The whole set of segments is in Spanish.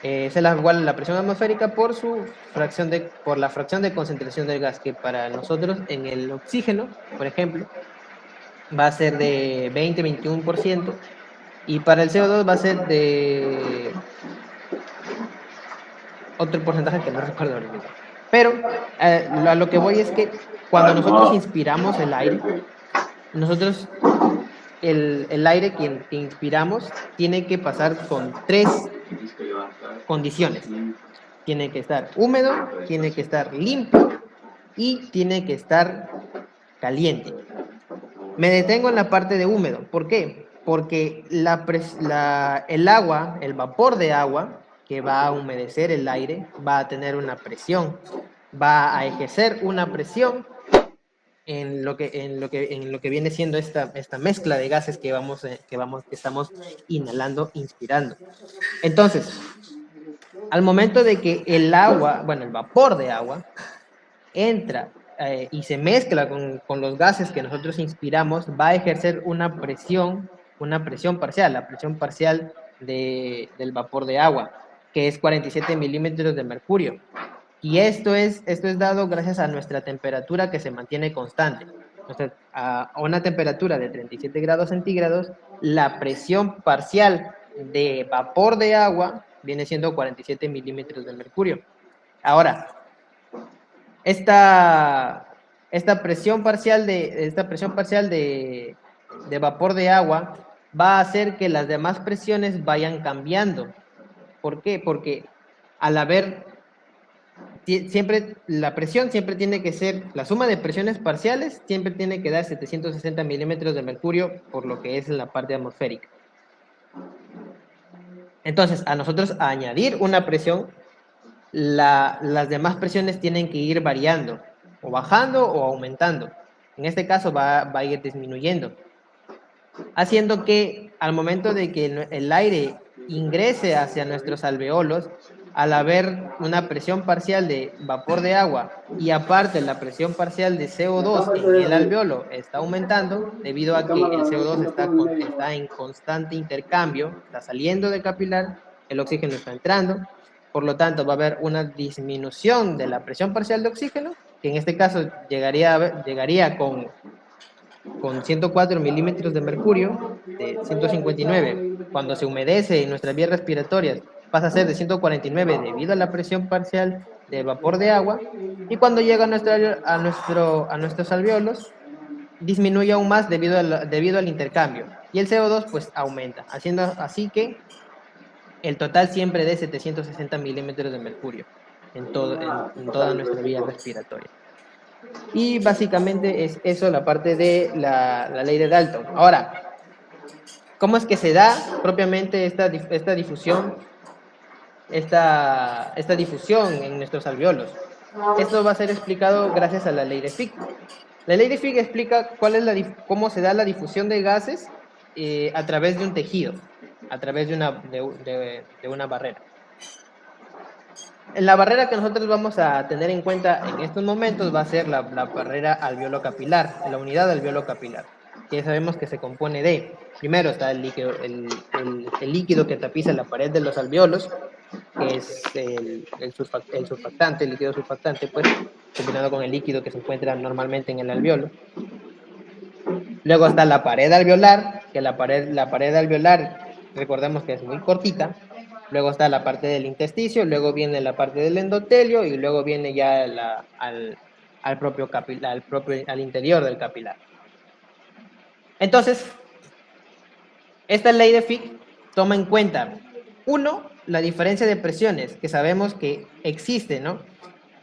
es igual a la presión atmosférica por la fracción de concentración del gas, que para nosotros en el oxígeno, por ejemplo, va a ser de 20-21%, y para el CO2 va a ser de otro porcentaje que no recuerdo ahora mismo. Pero a lo que voy es que cuando nosotros inspiramos el aire, nosotros el aire que inspiramos tiene que pasar con 3 condiciones. Tiene que estar húmedo, tiene que estar limpio y tiene que estar caliente. Me detengo en la parte de húmedo. ¿Por qué? Porque el agua, el vapor de agua que va a humedecer el aire, va a tener una presión, va a ejercer una presión en lo que viene siendo esta mezcla de gases que estamos inhalando, inspirando. Entonces, al momento de que el vapor de agua entra y se mezcla con los gases que nosotros inspiramos, va a ejercer una presión parcial, la presión parcial del vapor de agua, que es 47 milímetros de mercurio. Y esto es dado gracias a nuestra temperatura que se mantiene constante. A una temperatura de 37 grados centígrados, la presión parcial de vapor de agua viene siendo 47 milímetros de mercurio. Ahora, esta presión parcial de vapor de agua va a hacer que las demás presiones vayan cambiando. ¿Por qué? Porque al haber la presión siempre tiene que ser, la suma de presiones parciales siempre tiene que dar 760 milímetros de mercurio por lo que es la parte atmosférica. Entonces, a nosotros añadir una presión, las demás presiones tienen que ir variando, o bajando o aumentando. En este caso va a ir disminuyendo, haciendo que al momento de que el aire ingrese hacia nuestros alveolos, al haber una presión parcial de vapor de agua y aparte la presión parcial de CO2 en el alveolo está aumentando, debido a que el CO2 está en constante intercambio, está saliendo del capilar, el oxígeno está entrando, por lo tanto va a haber una disminución de la presión parcial de oxígeno, que en este caso llegaría con 104 milímetros de mercurio, de 159. Cuando se humedece en nuestras vías respiratorias, pasa a ser de 149 debido a la presión parcial del vapor de agua. Y cuando llega a nuestros alveolos, disminuye aún más debido al intercambio. Y el CO2 pues aumenta, haciendo así que el total siempre de 760 milímetros de mercurio en toda nuestra vía respiratoria. Y básicamente es eso la parte de la ley de Dalton. Ahora, ¿cómo es que se da propiamente esta difusión en nuestros alveolos? Esto va a ser explicado gracias a la ley de Fick. La ley de Fick explica cómo se da la difusión de gases a través de un tejido, a través de una barrera. La barrera que nosotros vamos a tener en cuenta en estos momentos va a ser la barrera alveolo capilar, la unidad alveolo capilar, que sabemos que se compone de, primero está el líquido que tapiza la pared de los alveolos, que es el surfactante, el líquido surfactante, pues, combinado con el líquido que se encuentra normalmente en el alveolo. Luego está la pared alveolar, que la pared alveolar, recordemos que es muy cortita. Luego está la parte del intersticio, luego viene la parte del endotelio y luego viene ya al propio capilar, al interior del capilar. Entonces, esta ley de Fick toma en cuenta, uno, la diferencia de presiones que sabemos que existe, ¿no?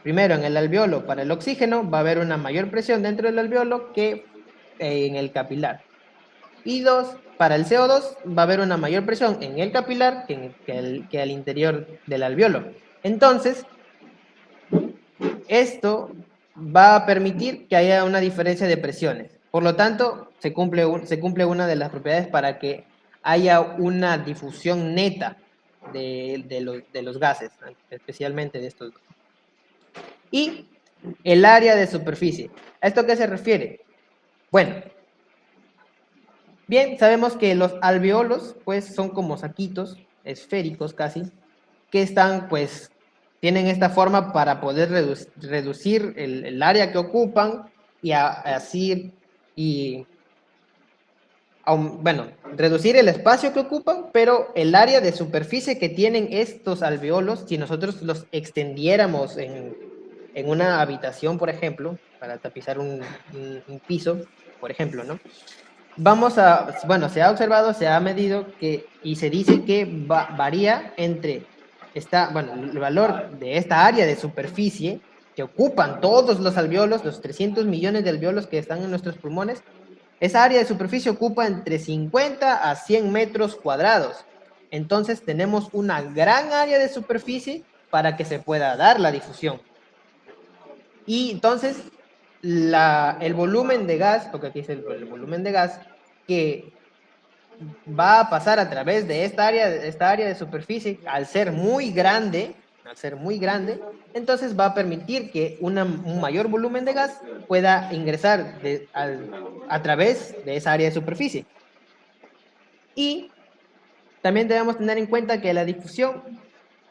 Primero, en el alveolo, para el oxígeno, va a haber una mayor presión dentro del alveolo que en el capilar. Y dos, para el CO2 va a haber una mayor presión en el capilar que al interior del alveolo. Entonces, esto va a permitir que haya una diferencia de presiones. Por lo tanto, se cumple una de las propiedades para que haya una difusión neta de los gases, especialmente de estos dos. Y el área de superficie. ¿A esto qué se refiere? Bueno, bien, sabemos que los alveolos, pues, son como saquitos esféricos casi, que están, pues, tienen esta forma para poder reducir el área que ocupan y así, y, bueno, reducir el espacio que ocupan, pero el área de superficie que tienen estos alveolos, si nosotros los extendiéramos en una habitación, por ejemplo, para tapizar un piso, por ejemplo, ¿no? Bueno, se ha observado, se ha medido y se dice que varía entre bueno, el valor de esta área de superficie que ocupan todos los alveolos, los 300 millones de alveolos que están en nuestros pulmones. Esa área de superficie ocupa entre 50 a 100 metros cuadrados. Entonces tenemos una gran área de superficie para que se pueda dar la difusión. Y entonces el volumen de gas, porque aquí es el volumen de gas, que va a pasar a través de esta área de superficie, al ser muy grande, entonces va a permitir que un mayor volumen de gas pueda ingresar a través de esa área de superficie. Y también debemos tener en cuenta que la difusión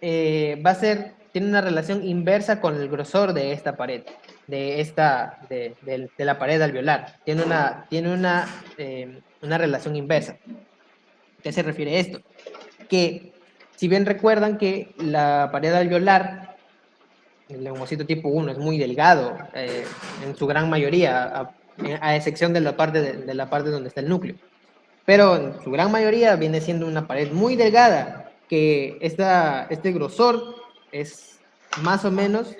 tiene una relación inversa con el grosor de esta pared, de la pared alveolar. Tiene una relación inversa. ¿A qué se refiere esto? Que si bien recuerdan que la pared alveolar, el neumocito tipo 1, es muy delgado, en su gran mayoría, a excepción de la parte donde está el núcleo. Pero en su gran mayoría viene siendo una pared muy delgada, que este grosor es más o menos,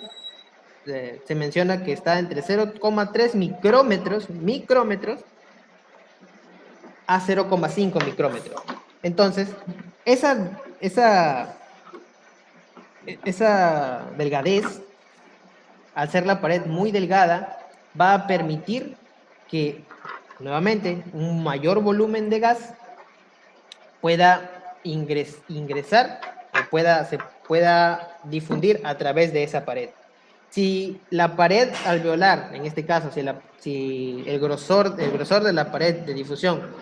se menciona que está entre 0,3 micrómetros a 0,5 micrómetros. Entonces, esa delgadez, al ser la pared muy delgada, va a permitir que, nuevamente, un mayor volumen de gas pueda ingresar o se pueda difundir a través de esa pared. Si la pared alveolar, en este caso, si el grosor de la pared de difusión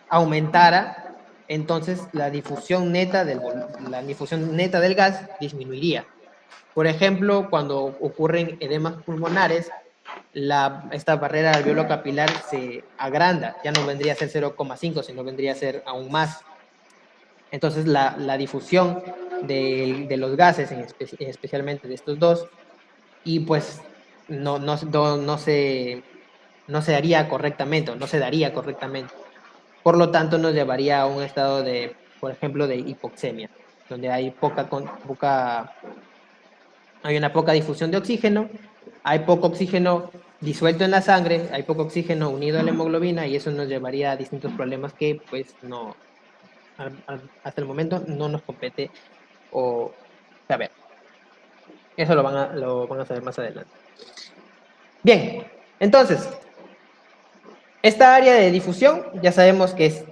aumentara, entonces la difusión neta del gas disminuiría. Por ejemplo, cuando ocurren edemas pulmonares, esta barrera alveolo capilar se agranda, ya no vendría a ser 0,5, sino vendría a ser aún más. Entonces la difusión de los gases, especialmente de estos dos, y pues no se haría correctamente, o no se daría correctamente. Por lo tanto, nos llevaría a un estado por ejemplo, de hipoxemia, donde hay hay una poca difusión de oxígeno, hay poco oxígeno disuelto en la sangre, hay poco oxígeno unido a la hemoglobina, y eso nos llevaría a distintos problemas que, pues, hasta el momento no nos compete o saber. Eso lo van a saber más adelante. Bien, entonces, esta área de difusión ya sabemos que es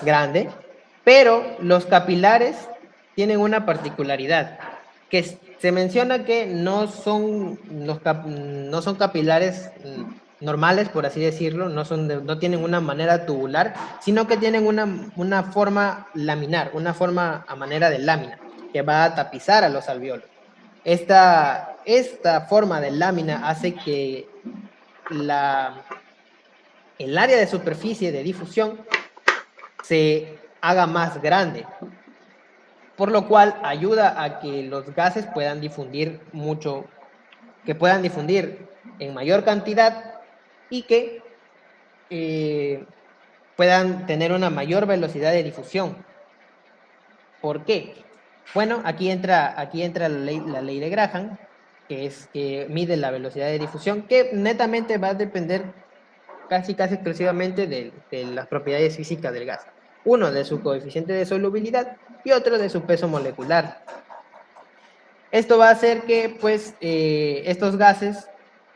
grande, pero los capilares tienen una particularidad, que se menciona que no son capilares normales, por así decirlo, no tienen una manera tubular, sino que tienen una forma laminar, una forma a manera de lámina, que va a tapizar a los alveolos. Esta forma de lámina hace que el área de superficie de difusión se haga más grande, por lo cual ayuda a que los gases puedan difundir en mayor cantidad y que puedan tener una mayor velocidad de difusión. ¿Por qué? Bueno, aquí entra la ley de Graham, que mide la velocidad de difusión, que netamente va a depender casi exclusivamente de las propiedades físicas del gas. Uno de su coeficiente de solubilidad y otro de su peso molecular. Esto va a hacer que, pues, estos gases,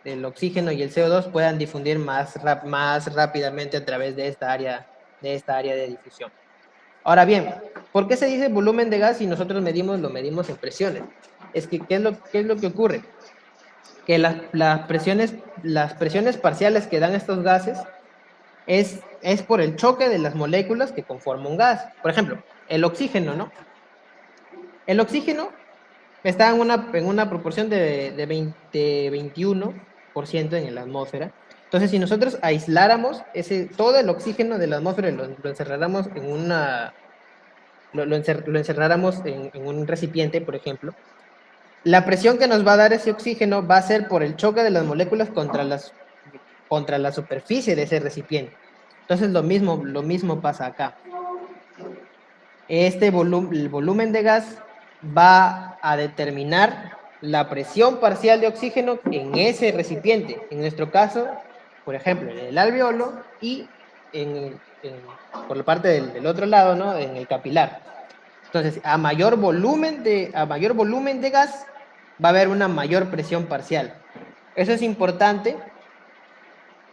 el oxígeno y el CO2, puedan difundir más rápidamente a través de esta área de difusión. Ahora bien, ¿por qué se dice volumen de gas si nosotros lo medimos en presiones? Es que, ¿qué es lo que ocurre? Que las presiones parciales que dan estos gases es por el choque de las moléculas que conforman un gas. Por ejemplo, el oxígeno, ¿no? El oxígeno está en una proporción de 21% en la atmósfera. Entonces, si nosotros aisláramos todo el oxígeno de la atmósfera y lo encerráramos en lo encerráramos en un recipiente, por ejemplo, la presión que nos va a dar ese oxígeno va a ser por el choque de las moléculas contra la superficie de ese recipiente. Entonces, lo mismo pasa acá. El volumen de gas va a determinar la presión parcial de oxígeno en ese recipiente. En nuestro caso, por ejemplo, en el alveolo y por la parte del otro lado, ¿no? En el capilar. Entonces, a mayor volumen de gas, va a haber una mayor presión parcial. Eso es importante,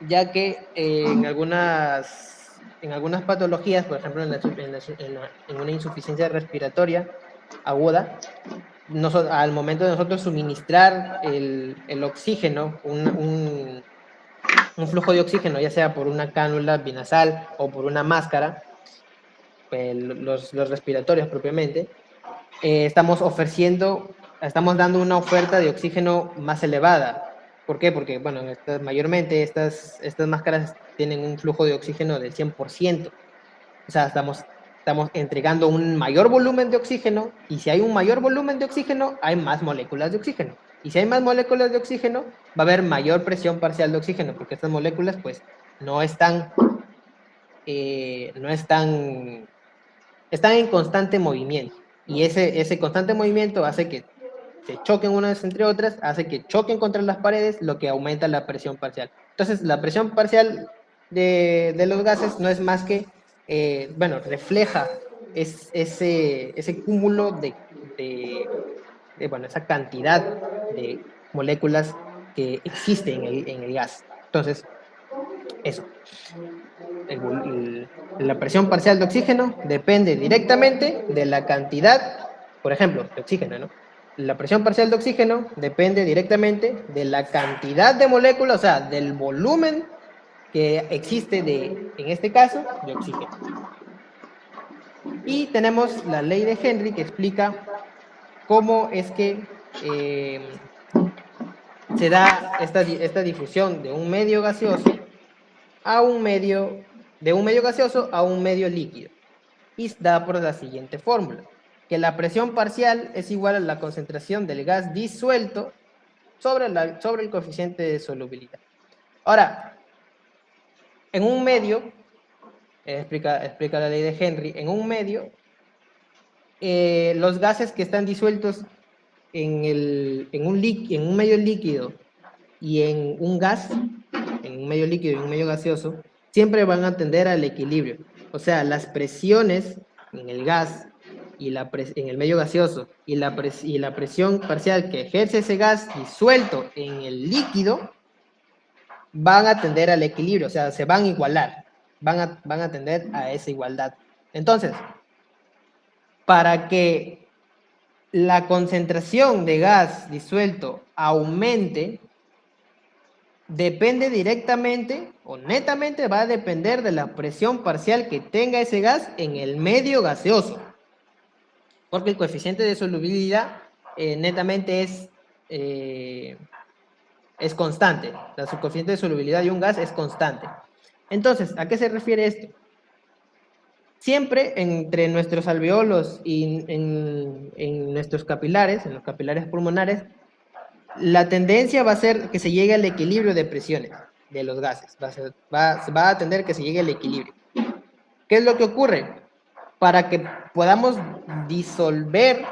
ya que en algunas patologías, por ejemplo, en una insuficiencia respiratoria aguda, al momento de nosotros suministrar el oxígeno, un flujo de oxígeno, ya sea por una cánula binasal o por una máscara, los respiratorios propiamente, estamos dando una oferta de oxígeno más elevada. ¿Por qué? Porque, bueno, mayormente estas máscaras tienen un flujo de oxígeno del 100%. O sea, estamos entregando un mayor volumen de oxígeno, y si hay un mayor volumen de oxígeno, hay más moléculas de oxígeno. Y si hay más moléculas de oxígeno, va a haber mayor presión parcial de oxígeno, porque estas moléculas, pues, están en constante movimiento. Y ese constante movimiento hace que se choquen unas entre otras, hace que choquen contra las paredes, lo que aumenta la presión parcial. Entonces, la presión parcial de los gases no es más que, refleja ese cúmulo esa cantidad de moléculas que existen en el gas. Entonces, eso. La presión parcial de oxígeno depende directamente de la cantidad, por ejemplo, de oxígeno, ¿no? La presión parcial de oxígeno depende directamente de la cantidad de moléculas, o sea, del volumen que existe en este caso, de oxígeno. Y tenemos la ley de Henry, que explica cómo es que se da esta difusión de un medio gaseoso de un medio gaseoso a un medio líquido. Y da por la siguiente fórmula, que la presión parcial es igual a la concentración del gas disuelto sobre el coeficiente de solubilidad. Ahora, en un medio, explica la ley de Henry, en un medio, los gases que están disueltos en un medio líquido y en un gas, en un medio líquido y un medio gaseoso, siempre van a tender al equilibrio. O sea, las presiones en el gas y en el medio gaseoso y la presión parcial que ejerce ese gas disuelto en el líquido van a tender al equilibrio, o sea, se van a igualar, van a tender a esa igualdad. Entonces, para que la concentración de gas disuelto aumente, depende directamente o netamente va a depender de la presión parcial que tenga ese gas en el medio gaseoso. Porque el coeficiente de solubilidad netamente es constante. Su coeficiente de solubilidad de un gas es constante. Entonces, ¿a qué se refiere esto? Siempre entre nuestros alveolos y en nuestros capilares, en los capilares pulmonares, la tendencia va a ser que se llegue al equilibrio de presiones de los gases. Va a tender que se llegue al equilibrio. ¿Qué es lo que ocurre? Para que podamos disolver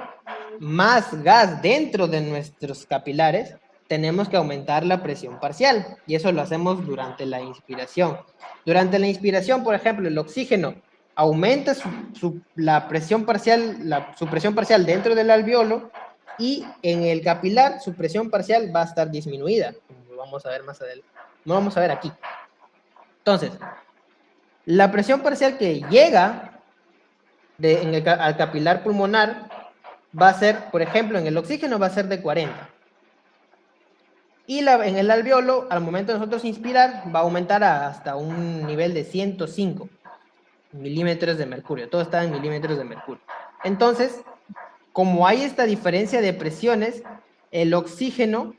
más gas dentro de nuestros capilares, tenemos que aumentar la presión parcial, y eso lo hacemos durante la inspiración. Durante la inspiración, por ejemplo, el oxígeno aumenta su presión parcial dentro del alveolo, y en el capilar su presión parcial va a estar disminuida, como lo vamos a ver más adelante. No vamos a ver aquí. Entonces, la presión parcial que llega al capilar pulmonar va a ser, por ejemplo, en el oxígeno va a ser de 40. Y en el alveolo, al momento de nosotros inspirar, va a aumentar hasta un nivel de 105. milímetros de mercurio, todo está en milímetros de mercurio. Entonces, como hay esta diferencia de presiones, el oxígeno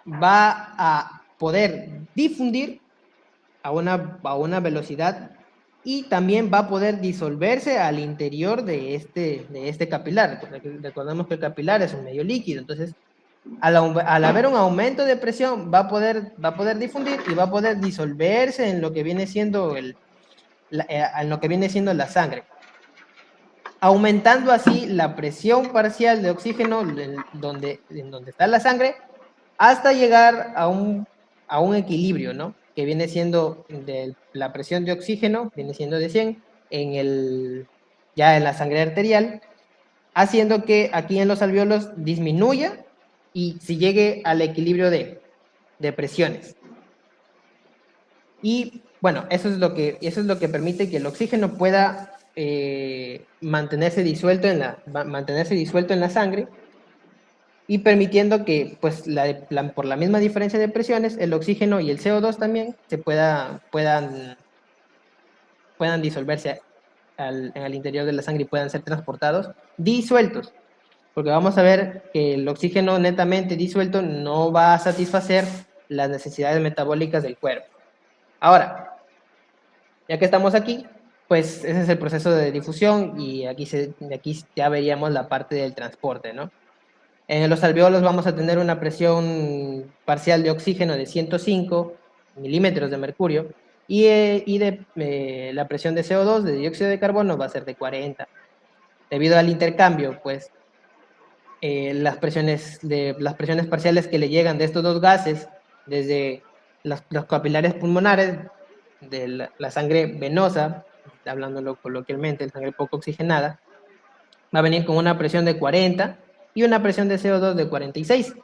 va a poder difundir a una velocidad y también va a poder disolverse al interior de este capilar. Recordemos que el capilar es un medio líquido, entonces al haber un aumento de presión va a poder difundir y va a poder disolverse en lo que viene siendo la sangre, aumentando así la presión parcial de oxígeno en donde está la sangre, hasta llegar a un equilibrio, ¿no? Que viene siendo la presión de oxígeno, viene siendo de 100, ya en la sangre arterial, haciendo que aquí en los alvéolos disminuya y se llegue al equilibrio de presiones. Y bueno, eso es lo que permite que el oxígeno pueda mantenerse disuelto en la sangre, y permitiendo que, pues, por la misma diferencia de presiones, el oxígeno y el CO2 también puedan disolverse en el interior de la sangre y puedan ser transportados disueltos. Porque vamos a ver que el oxígeno netamente disuelto no va a satisfacer las necesidades metabólicas del cuerpo. Ahora, ya que estamos aquí, pues ese es el proceso de difusión y aquí ya veríamos la parte del transporte, ¿no? En los alvéolos vamos a tener una presión parcial de oxígeno de 105 milímetros de mercurio y la presión de CO2, de dióxido de carbono, va a ser de 40. Debido al intercambio, pues las presiones parciales que le llegan de estos dos gases desde los capilares pulmonares, de la sangre venosa, hablándolo coloquialmente, la sangre poco oxigenada, va a venir con una presión de 40 y una presión de CO2 de 46.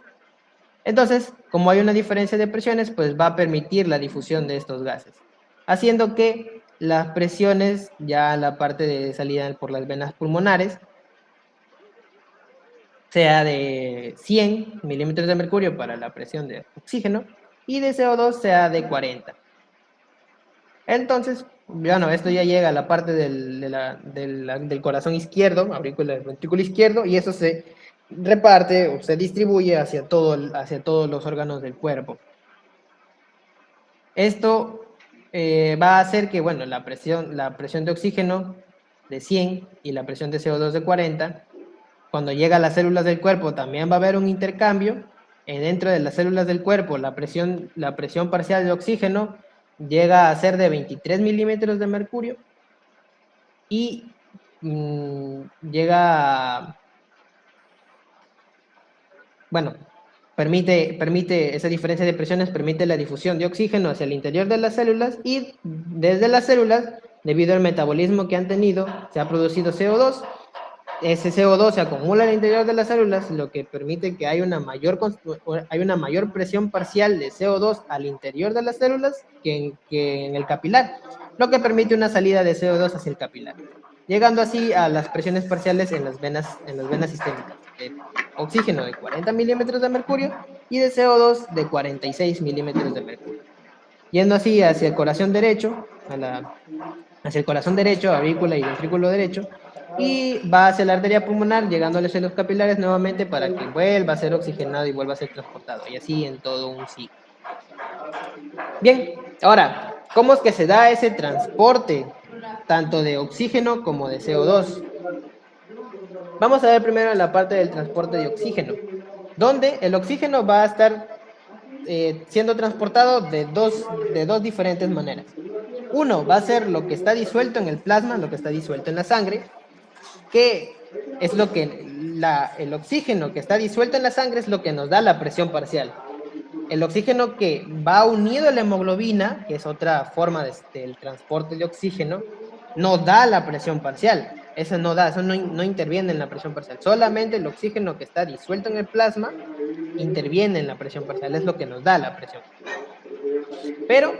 Entonces, como hay una diferencia de presiones, pues va a permitir la difusión de estos gases, haciendo que las presiones, ya la parte de salida por las venas pulmonares, sea de 100 milímetros de mercurio para la presión de oxígeno y de CO2 sea de 40. Entonces, bueno, esto ya llega a la parte del corazón izquierdo, aurícula del ventrículo izquierdo, y eso se reparte o se distribuye hacia todos los órganos del cuerpo. Esto va a hacer que, bueno, la presión de oxígeno de 100 y la presión de CO2 de 40, cuando llega a las células del cuerpo también va a haber un intercambio. Dentro de las células del cuerpo, la presión parcial de oxígeno llega a ser de 23 milímetros de mercurio y permite esa diferencia de presiones, permite la difusión de oxígeno hacia el interior de las células, y desde las células, debido al metabolismo que han tenido, se ha producido CO2. Ese CO2 se acumula al interior de las células, lo que permite que haya una mayor presión parcial de CO2 al interior de las células que en el capilar, lo que permite una salida de CO2 hacia el capilar, llegando así a las presiones parciales en las venas sistémicas, de oxígeno de 40 milímetros de mercurio y de CO2 de 46 milímetros de mercurio, yendo así hacia el corazón derecho, aurícula y ventrículo derecho, y va hacia la arteria pulmonar, llegando a los celos capilares nuevamente para que vuelva a ser oxigenado y vuelva a ser transportado, y así en todo un ciclo. Bien, ahora, ¿cómo es que se da ese transporte, tanto de oxígeno como de CO2? Vamos a ver primero la parte del transporte de oxígeno, donde el oxígeno va a estar siendo transportado de dos diferentes maneras. Uno va a ser lo que está disuelto en el plasma, lo que está disuelto en la sangre, que es lo que el oxígeno que está disuelto en la sangre es lo que nos da la presión parcial. El oxígeno que va unido a la hemoglobina, que es otra forma del transporte de oxígeno, no da la presión parcial. Eso no interviene en la presión parcial. Solamente el oxígeno que está disuelto en el plasma interviene en la presión parcial, es lo que nos da la presión. Pero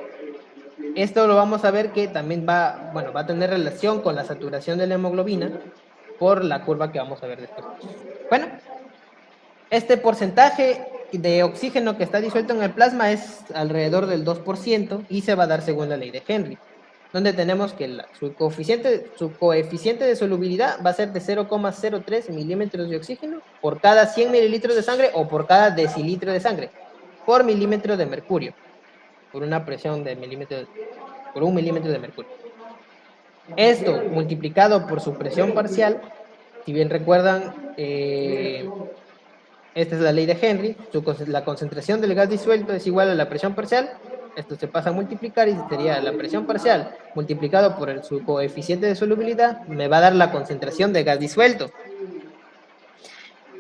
esto lo vamos a ver que también va a tener relación con la saturación de la hemoglobina por la curva que vamos a ver después. Bueno, este porcentaje de oxígeno que está disuelto en el plasma es alrededor del 2% y se va a dar según la ley de Henry. donde tenemos que su coeficiente de solubilidad va a ser de 0,03 milímetros de oxígeno por cada 100 mililitros de sangre o por cada decilitro de sangre por milímetro de mercurio, por una presión de por 1 milímetro de mercurio. Esto multiplicado por su presión parcial, si bien recuerdan, esta es la ley de Henry, la concentración del gas disuelto es igual a la presión parcial. Esto se pasa a multiplicar y sería la presión parcial multiplicado por su coeficiente de solubilidad, me va a dar la concentración de gas disuelto.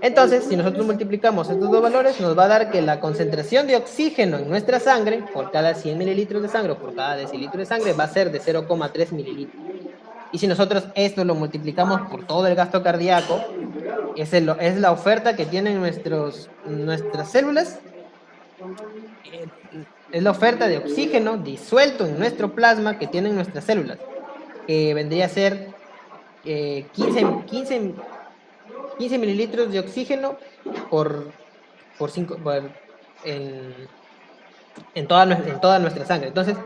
Entonces, si nosotros multiplicamos estos dos valores, nos va a dar que la concentración de oxígeno en nuestra sangre, por cada 100 mililitros de sangre o por cada decilitro de sangre, va a ser de 0,3 mililitros. Y si nosotros esto lo multiplicamos por todo el gasto cardíaco, es la oferta que tienen nuestras células, es la oferta de oxígeno disuelto en nuestro plasma que tienen nuestras células, que vendría a ser 15 mililitros de oxígeno en toda nuestra sangre. Entonces,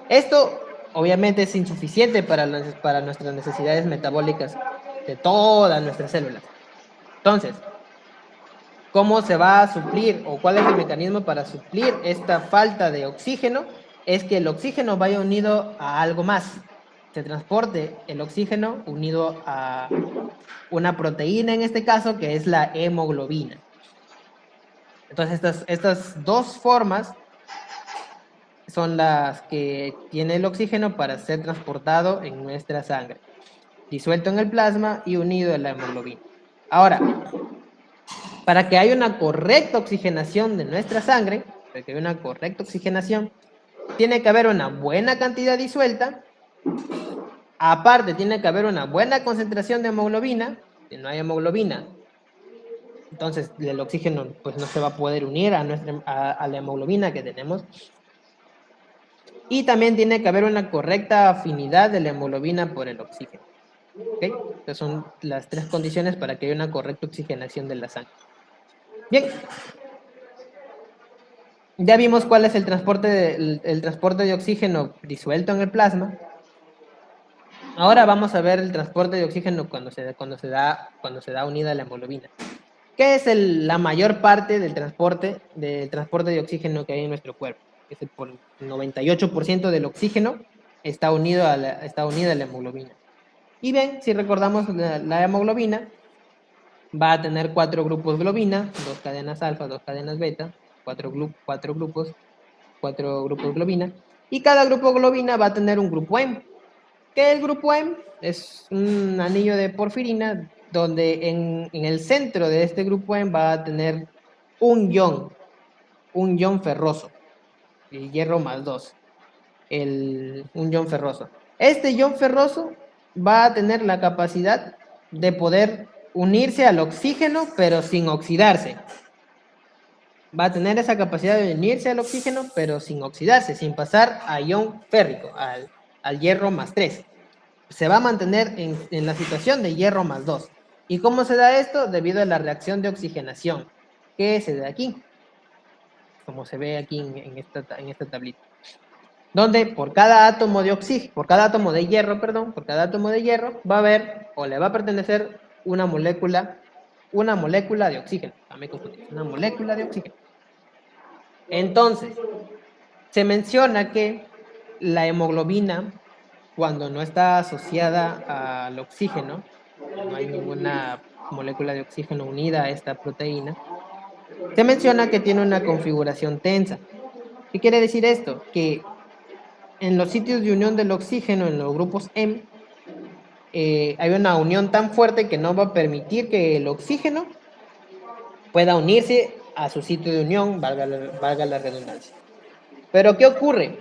esto obviamente es insuficiente para nuestras necesidades metabólicas de todas nuestras células. Entonces, ¿cómo se va a suplir o cuál es el mecanismo para suplir esta falta de oxígeno? Es que el oxígeno vaya unido a algo más. Se transporte el oxígeno unido a una proteína, en este caso, que es la hemoglobina. Entonces, estas dos formas son las que tiene el oxígeno para ser transportado en nuestra sangre. Disuelto en el plasma y unido a la hemoglobina. Ahora, para que haya una correcta oxigenación de nuestra sangre, para que haya una correcta oxigenación, tiene que haber una buena cantidad disuelta. Aparte, tiene que haber una buena concentración de hemoglobina. Si no hay hemoglobina, entonces el oxígeno pues no se va a poder unir a la hemoglobina que tenemos. Y también tiene que haber una correcta afinidad de la hemoglobina por el oxígeno. ¿Okay? Estas son las tres condiciones para que haya una correcta oxigenación de la sangre. Bien. Ya vimos cuál es el transporte de oxígeno disuelto en el plasma. Ahora vamos a ver el transporte de oxígeno cuando se da unida a la hemoglobina. ¿Qué es la mayor parte del transporte de oxígeno que hay en nuestro cuerpo? Es el 98% del oxígeno está unida a la hemoglobina. Y bien, si recordamos, la hemoglobina va a tener 4 grupos globina, 2 cadenas alfa, 2 cadenas beta, 4 grupos globina, y cada grupo globina va a tener un grupo hemo. ¿Qué es el grupo hemo? Es un anillo de porfirina donde en el centro de este grupo hemo va a tener un ion ferroso, el hierro más 2, un ion ferroso. Este ion ferroso va a tener la capacidad de poder unirse al oxígeno, pero sin oxidarse. Va a tener esa capacidad de unirse al oxígeno, pero sin oxidarse, sin pasar a ion férrico, al hierro más 3. Se va a mantener en la situación de hierro más 2. ¿Y cómo se da esto? Debido a la reacción de oxigenación, que se da aquí, como se ve aquí en esta tablita, donde por cada átomo de hierro va a haber o le va a pertenecer una molécula de oxígeno. Una molécula de oxígeno. Entonces, se menciona que la hemoglobina, cuando no está asociada al oxígeno, no hay ninguna molécula de oxígeno unida a esta proteína, se menciona que tiene una configuración tensa. ¿Qué quiere decir esto? Que en los sitios de unión del oxígeno, en los grupos M, hay una unión tan fuerte que no va a permitir que el oxígeno pueda unirse a su sitio de unión, valga la redundancia. Pero ¿qué ocurre?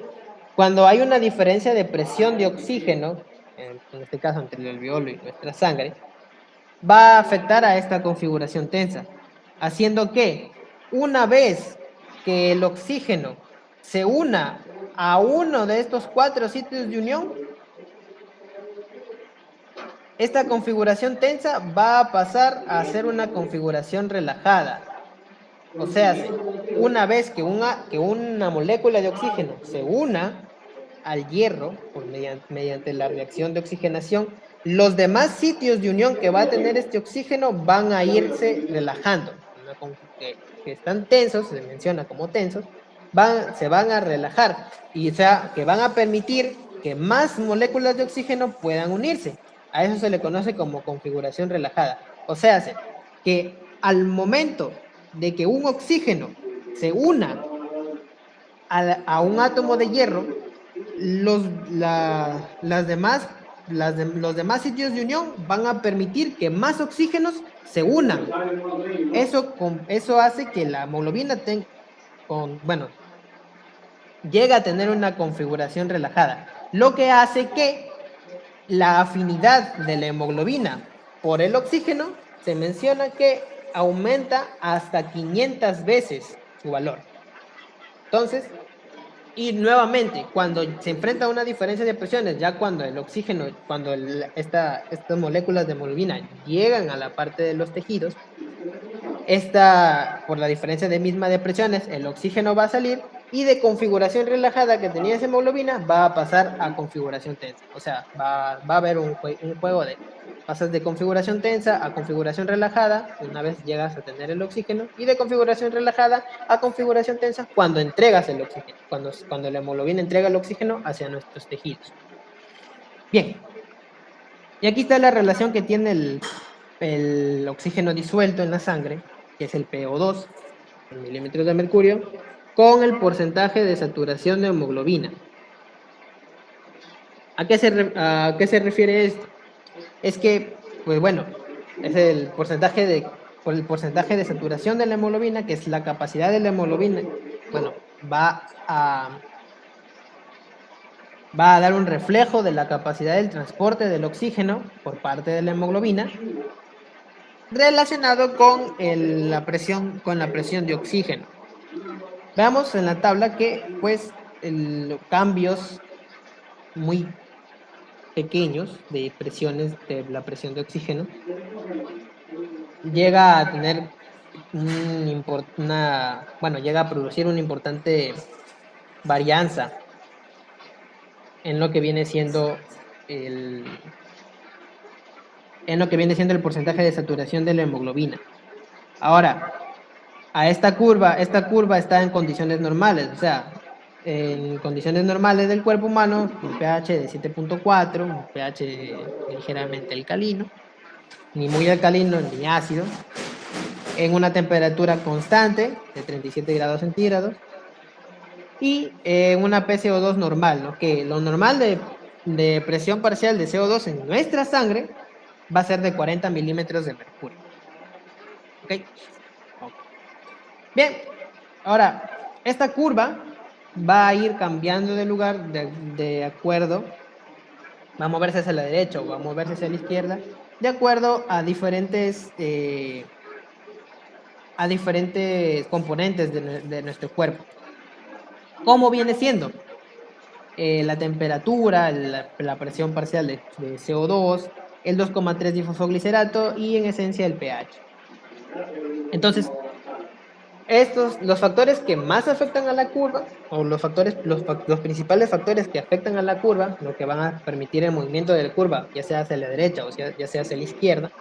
Cuando hay una diferencia de presión de oxígeno, en este caso entre el alveolo y nuestra sangre, va a afectar a esta configuración tensa, haciendo que una vez que el oxígeno se una a uno de estos 4 sitios de unión, esta configuración tensa va a pasar a ser una configuración relajada. O sea, una vez que una molécula de oxígeno se una, al hierro, mediante la reacción de oxigenación, los demás sitios de unión que va a tener este oxígeno van a irse relajando. Que están tensos, se menciona como tensos, se van a relajar y o sea, que van a permitir que más moléculas de oxígeno puedan unirse. A eso se le conoce como configuración relajada. O sea, que al momento de que un oxígeno se una a un átomo de hierro, los demás sitios de unión van a permitir que más oxígenos se unan. Eso hace que la hemoglobina llega a tener una configuración relajada, lo que hace que la afinidad de la hemoglobina por el oxígeno se menciona que aumenta hasta 500 veces su valor. Entonces, y nuevamente, cuando se enfrenta a una diferencia de presiones, ya cuando el oxígeno, estas moléculas de hemoglobina llegan a la parte de los tejidos, por la diferencia de misma de presiones, el oxígeno va a salir y de configuración relajada que tenía esa hemoglobina va a pasar a configuración tensa. O sea, va a haber un juego de pasas de configuración tensa a configuración relajada una vez llegas a tener el oxígeno y de configuración relajada a configuración tensa cuando entregas el oxígeno, cuando la hemoglobina entrega el oxígeno hacia nuestros tejidos. Bien, y aquí está la relación que tiene el oxígeno disuelto en la sangre, que es el PO2, en milímetros de mercurio, con el porcentaje de saturación de hemoglobina. ¿A qué se refiere esto? Es que, pues bueno, es el porcentaje de saturación de la hemoglobina, que es la capacidad de la hemoglobina, bueno, va a dar un reflejo de la capacidad del transporte del oxígeno por parte de la hemoglobina, relacionado con la presión de oxígeno. Veamos en la tabla que, pues, cambios muy pequeños de presiones de la presión de oxígeno llega a tener llega a producir una importante varianza en lo que viene siendo el porcentaje de saturación de la hemoglobina. Ahora, esta curva está en condiciones normales, o sea, en condiciones normales del cuerpo humano, un pH de 7.4, un pH ligeramente alcalino, ni muy alcalino ni ácido, en una temperatura constante de 37 grados centígrados y una PCO2 normal, ¿no? Que lo normal de presión parcial de CO2 en nuestra sangre va a ser de 40 milímetros de mercurio. ¿Ok? Bien, ahora, esta curva va a ir cambiando de lugar de acuerdo, va a moverse hacia la derecha o va a moverse hacia la izquierda, de acuerdo a diferentes componentes de nuestro cuerpo. ¿Cómo viene siendo? La temperatura, la presión parcial de CO2, el 2,3 difosfoglicerato y en esencia el pH. Entonces, los factores que más afectan a la curva, o los principales factores que afectan a la curva, lo que van a permitir el movimiento de la curva, ya sea hacia la derecha o ya sea hacia la izquierda,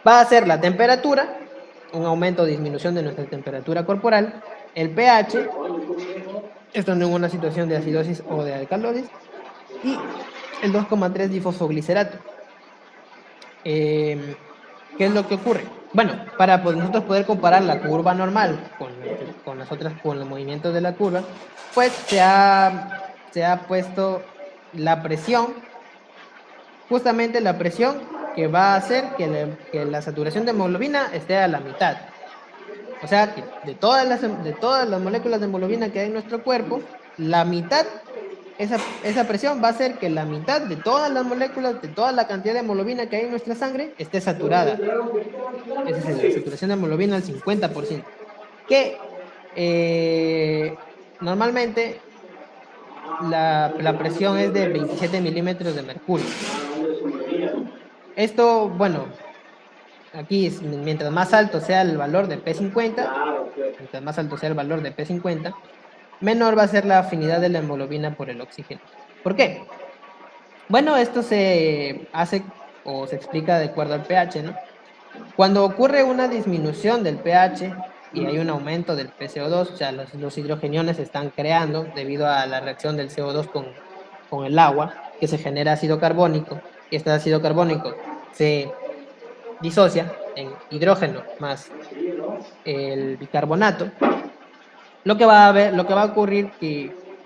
va a ser la temperatura, un aumento o disminución de nuestra temperatura corporal, el pH, estando en una situación de acidosis o de alcalosis, y el 2,3 difosfoglicerato. ¿Qué es lo que ocurre? Bueno, para nosotros poder comparar la curva normal con los movimientos de la curva, pues se ha puesto la presión, justamente la presión que va a hacer que la saturación de hemoglobina esté a la mitad. O sea, que de todas las moléculas de hemoglobina que hay en nuestro cuerpo, la mitad, esa presión va a hacer que la mitad de todas las moléculas, de toda la cantidad de hemoglobina que hay en nuestra sangre, esté saturada. Esa es la saturación de hemoglobina al 50%. Que normalmente la presión es de 27 milímetros de mercurio. Esto, bueno, aquí mientras más alto sea el valor de P50, menor va a ser la afinidad de la hemoglobina por el oxígeno. ¿Por qué? Bueno, esto se hace o se explica de acuerdo al pH, ¿no? Cuando ocurre una disminución del pH y hay un aumento del PCO2, o sea, los hidrogeniones se están creando debido a la reacción del CO2 con el agua, que se genera ácido carbónico, y este ácido carbónico se disocia en hidrógeno más el bicarbonato. Lo que va a ocurrir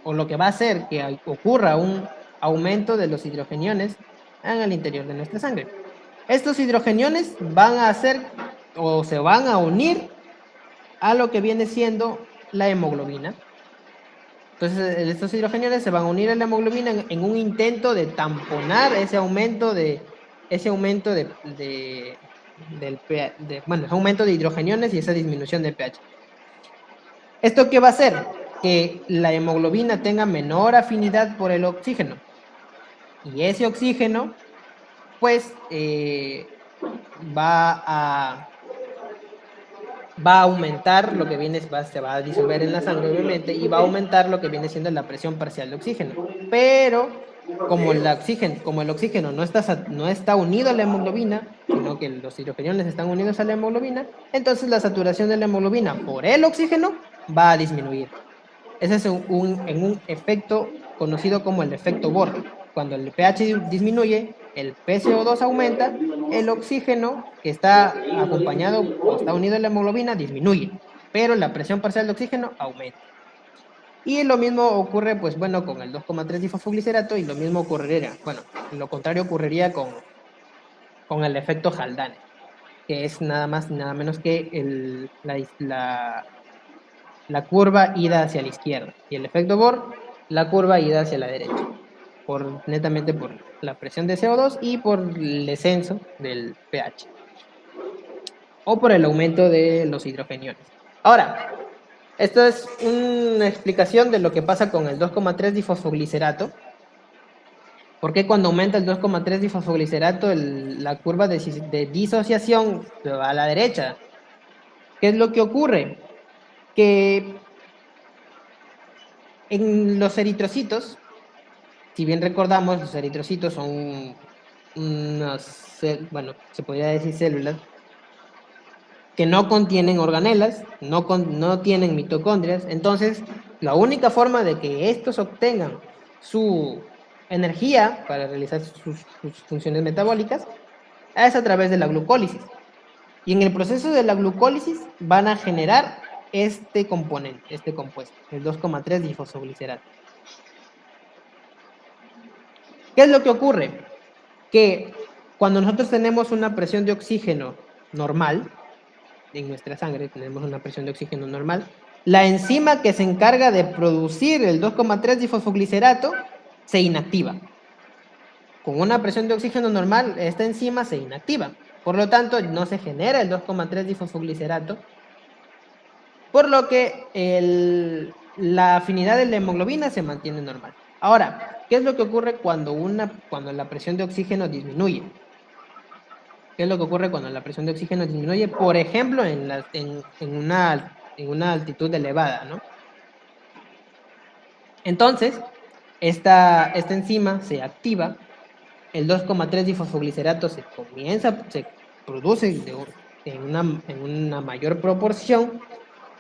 o lo que va a hacer que ocurra un aumento de los hidrogeniones en el interior de nuestra sangre. Estos hidrogeniones van a hacer o se van a unir a lo que viene siendo la hemoglobina. Entonces, estos hidrogeniones se van a unir a la hemoglobina en un intento de tamponar ese aumento aumento de hidrogeniones y esa disminución del pH. ¿Esto qué va a hacer? Que la hemoglobina tenga menor afinidad por el oxígeno. Y ese oxígeno, pues, va a aumentar lo que se va a disolver en la sangre, obviamente, y va a aumentar lo que viene siendo la presión parcial de oxígeno. Pero, como el oxígeno no está unido a la hemoglobina, sino que los hidrogeniones están unidos a la hemoglobina, entonces la saturación de la hemoglobina por el oxígeno va a disminuir. Ese es en un efecto conocido como el efecto Bohr. Cuando el pH disminuye, el PCO2 aumenta, el oxígeno que está acompañado o está unido a la hemoglobina disminuye, pero la presión parcial de oxígeno aumenta. Y lo mismo ocurre, pues bueno, con el 2,3 difosfoglicerato, y lo mismo ocurriría, bueno, lo contrario ocurriría con el efecto Haldane, que es nada más y nada menos que la curva ida hacia la izquierda, y el efecto Bohr, la curva ida hacia la derecha, netamente por la presión de CO2 y por el descenso del pH, o por el aumento de los hidrogeniones. Ahora, esto es una explicación de lo que pasa con el 2,3 difosfoglicerato. ¿Por qué cuando aumenta el 2,3 difosfoglicerato la curva de disociación va a la derecha? ¿Qué es lo que ocurre? Que en los eritrocitos, si bien recordamos, los eritrocitos son se podría decir células que no contienen organelas, no tienen mitocondrias. Entonces, la única forma de que estos obtengan su energía para realizar sus funciones metabólicas es a través de la glucólisis. Y en el proceso de la glucólisis van a generar este componente, este compuesto, el 2,3 difosfoglicerato. ¿Qué es lo que ocurre? Que cuando nosotros tenemos una presión de oxígeno normal, en nuestra sangre tenemos una presión de oxígeno normal, la enzima que se encarga de producir el 2,3 difosfoglicerato se inactiva. Con una presión de oxígeno normal, esta enzima se inactiva. Por lo tanto, no se genera el 2,3 difosfoglicerato, por lo que la afinidad de la hemoglobina se mantiene normal. Ahora, ¿qué es lo que ocurre cuando la presión de oxígeno disminuye? ¿Qué es lo que ocurre cuando la presión de oxígeno disminuye? Por ejemplo, en una altitud elevada, ¿no? Entonces, esta enzima se activa, el 2,3 difosfoglicerato se produce en una mayor proporción,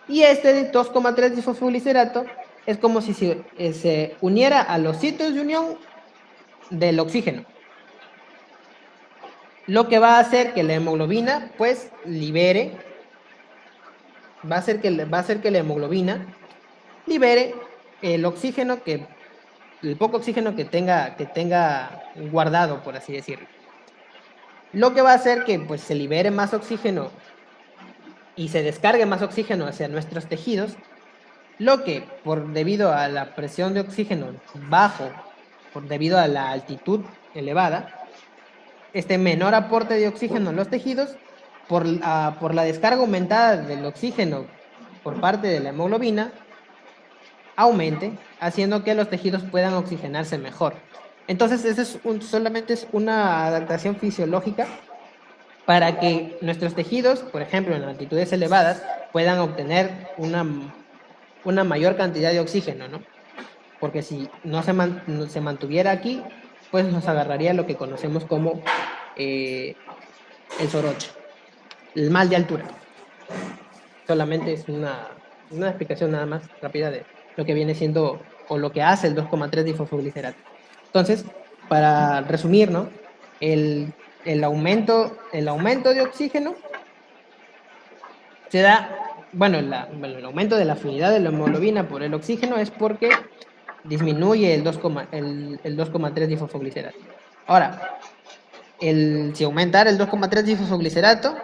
y este 2,3 difosfoglicerato es como si se uniera a los sitios de unión del oxígeno, lo que va a hacer que la hemoglobina pues va a hacer que la hemoglobina libere el poco oxígeno que tenga guardado, por así decirlo. Lo que va a hacer que pues se libere más oxígeno y se descargue más oxígeno hacia nuestros tejidos, lo que debido a la presión de oxígeno debido a la altitud elevada, este menor aporte de oxígeno en los tejidos, por la descarga aumentada del oxígeno por parte de la hemoglobina, aumente, haciendo que los tejidos puedan oxigenarse mejor. Entonces, solamente es una adaptación fisiológica para que nuestros tejidos, por ejemplo, en altitudes elevadas, puedan obtener una mayor cantidad de oxígeno, ¿no? Porque si no se mantuviera aquí, pues nos agarraría lo que conocemos como el soroche, el mal de altura. Solamente es una explicación nada más rápida de lo que viene siendo o lo que hace el 2,3 difosfoglicerato. Entonces, para resumir, ¿no? El, el aumento de oxígeno se da, bueno, el aumento de la afinidad de la hemoglobina por el oxígeno es porque disminuye el 2,3 difosfoglicerato. Ahora, si aumentara el 2,3 difosfoglicerato,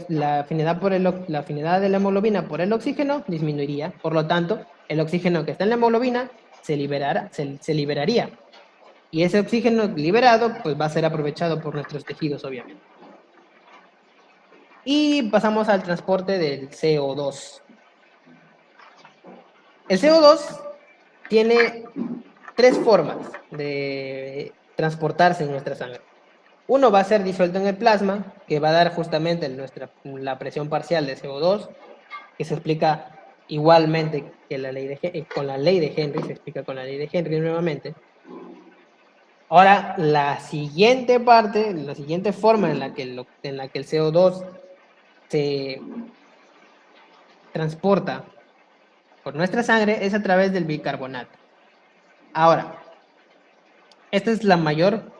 la afinidad de la hemoglobina por el oxígeno disminuiría. Por lo tanto, el oxígeno que está en la hemoglobina se liberaría. Y ese oxígeno liberado pues va a ser aprovechado por nuestros tejidos, obviamente. Y pasamos al transporte del CO2. El CO2 tiene tres formas de transportarse en nuestra sangre. Uno va a ser disuelto en el plasma, que va a dar justamente la presión parcial de CO2, que se explica igualmente que con la ley de Henry, se explica con la ley de Henry nuevamente. Ahora, la siguiente forma en la que el CO2 se transporta por nuestra sangre es a través del bicarbonato. Ahora, esta es la mayor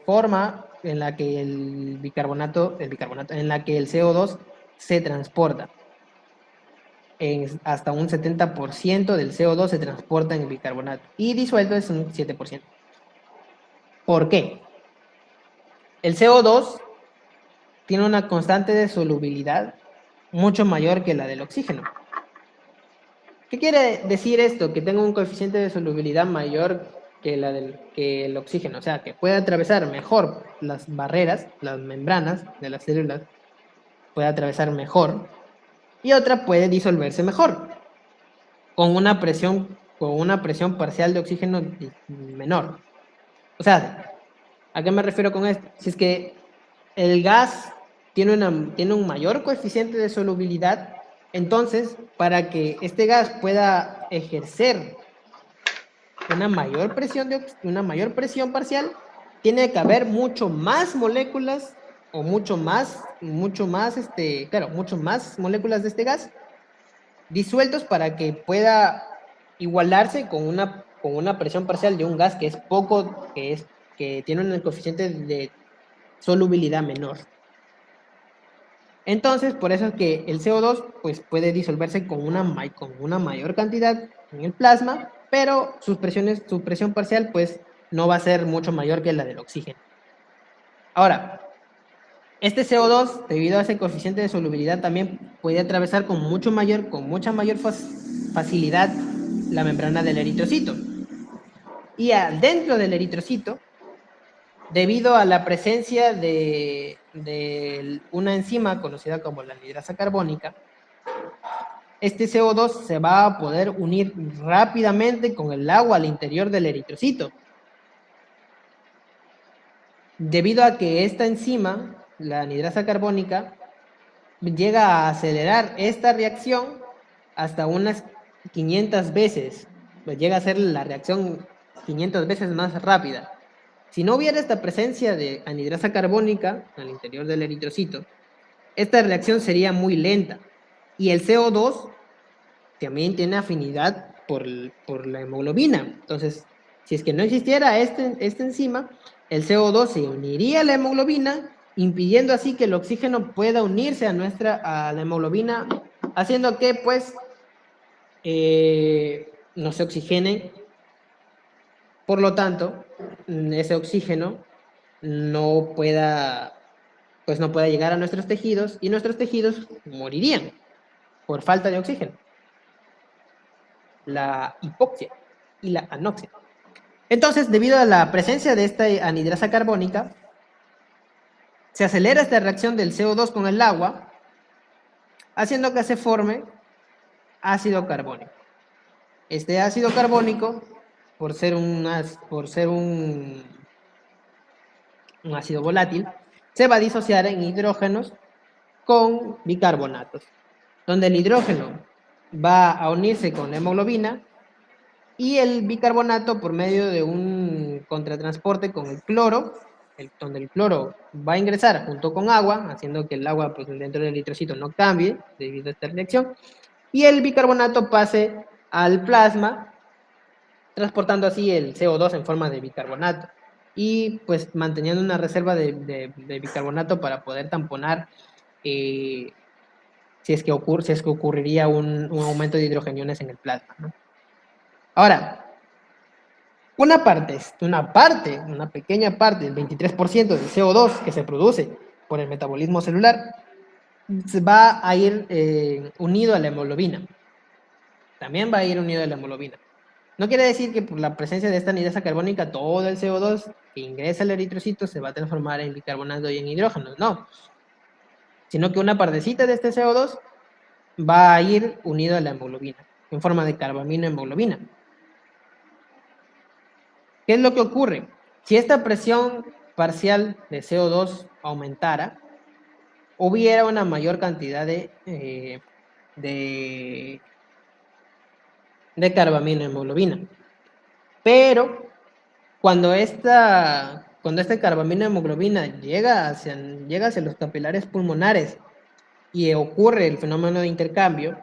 forma en la que en la que el CO2 se transporta. Hasta un 70% del CO2 se transporta en el bicarbonato y disuelto es un 7%. ¿Por qué? El CO2 tiene una constante de solubilidad mucho mayor que la del oxígeno. ¿Qué quiere decir esto? Que tenga un coeficiente de solubilidad mayor que el oxígeno, o sea, que puede atravesar mejor las barreras, las membranas de las células, puede atravesar mejor, y otra puede disolverse mejor, con una presión parcial de oxígeno menor. O sea, ¿a qué me refiero con esto? Si es que el gas tiene un mayor coeficiente de solubilidad, entonces, para que este gas pueda ejercer una mayor presión parcial, tiene que haber mucho más moléculas o mucho más moléculas de este gas disueltos para que pueda igualarse con una presión parcial de un gas que es poco, que tiene un coeficiente de solubilidad menor. Entonces, por eso es que el CO2 pues, puede disolverse con una mayor cantidad en el plasma, pero su presión parcial pues, no va a ser mucho mayor que la del oxígeno. Ahora, este CO2, debido a ese coeficiente de solubilidad, también puede atravesar con mucha mayor facilidad la membrana del eritrocito. Y dentro del eritrocito, debido a la presencia de una enzima conocida como la anhidrasa carbónica, este CO2 se va a poder unir rápidamente con el agua al interior del eritrocito. Debido a que esta enzima, la anhidrasa carbónica, llega a acelerar esta reacción hasta unas 500 veces. Llega a ser la reacción 500 veces más rápida. Si no hubiera esta presencia de anhidrasa carbónica al interior del eritrocito, esta reacción sería muy lenta. Y el CO2 también tiene afinidad por la hemoglobina. Entonces, si es que no existiera esta enzima, el CO2 se uniría a la hemoglobina, impidiendo así que el oxígeno pueda unirse a la hemoglobina, haciendo que, pues, no se oxigene. Por lo tanto, ese oxígeno no pueda, pues no pueda llegar a nuestros tejidos y nuestros tejidos morirían por falta de oxígeno. La hipoxia y la anoxia. Entonces, debido a la presencia de esta anhidrasa carbónica, se acelera esta reacción del CO2 con el agua, haciendo que se forme ácido carbónico. Este ácido carbónico, por ser un ácido volátil, se va a disociar en hidrógenos con bicarbonatos, donde el hidrógeno va a unirse con la hemoglobina y el bicarbonato por medio de un contratransporte con el cloro, donde el cloro va a ingresar junto con agua, haciendo que el agua pues, dentro del eritrocito no cambie debido a esta reacción, y el bicarbonato pase al plasma, transportando así el CO2 en forma de bicarbonato y pues manteniendo una reserva de bicarbonato para poder tamponar si es que ocurriría un aumento de hidrogeniones en el plasma, ¿no? Ahora, una pequeña parte, el 23% del CO2 que se produce por el metabolismo celular, se va a ir unido a la hemoglobina. También va a ir unido a la hemoglobina. No quiere decir que por la presencia de esta anhidasa carbónica todo el CO2 que ingresa al eritrocito se va a transformar en bicarbonato y en hidrógeno, no. Sino que una partecita de este CO2 va a ir unido a la hemoglobina, en forma de carbaminohemoglobina. ¿Qué es lo que ocurre? Si esta presión parcial de CO2 aumentara, hubiera una mayor cantidad de carbaminohemoglobina. Pero cuando este carbaminohemoglobina llega hacia los capilares pulmonares y ocurre el fenómeno de intercambio,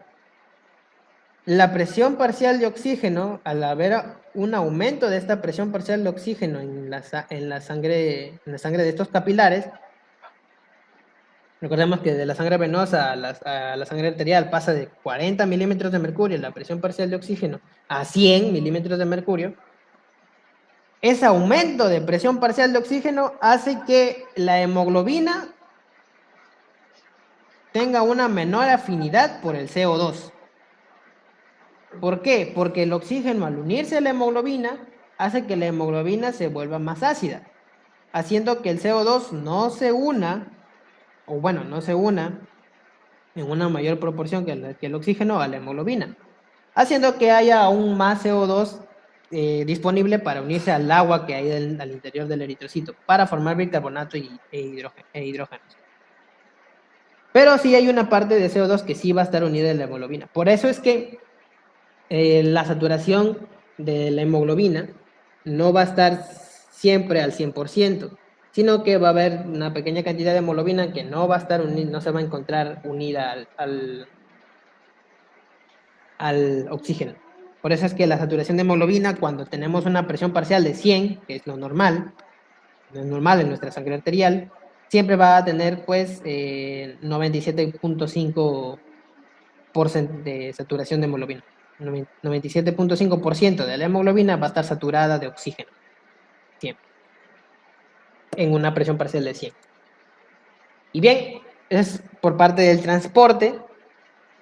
la presión parcial de oxígeno, al haber un aumento de esta presión parcial de oxígeno en la sangre de estos capilares, recordemos que de la sangre venosa a la sangre arterial pasa de 40 milímetros de mercurio la presión parcial de oxígeno a 100 milímetros de mercurio. Ese aumento de presión parcial de oxígeno hace que la hemoglobina tenga una menor afinidad por el CO2. ¿Por qué? Porque el oxígeno al unirse a la hemoglobina hace que la hemoglobina se vuelva más ácida, haciendo que el CO2 no se una en una mayor proporción que el oxígeno a la hemoglobina, haciendo que haya aún más CO2 disponible para unirse al agua que hay al interior del eritrocito, para formar bicarbonato e hidrógeno. Pero sí hay una parte de CO2 que sí va a estar unida a la hemoglobina. Por eso es que la saturación de la hemoglobina no va a estar siempre al 100%, sino que va a haber una pequeña cantidad de hemoglobina que no va a estar unida, no se va a encontrar unida al oxígeno. Por eso es que la saturación de hemoglobina, cuando tenemos una presión parcial de 100, que es lo normal en nuestra sangre arterial, siempre va a tener pues 97.5% de saturación de hemoglobina. 97.5% de la hemoglobina va a estar saturada de oxígeno, siempre, en una presión parcial de 100. Y bien, es por parte del transporte.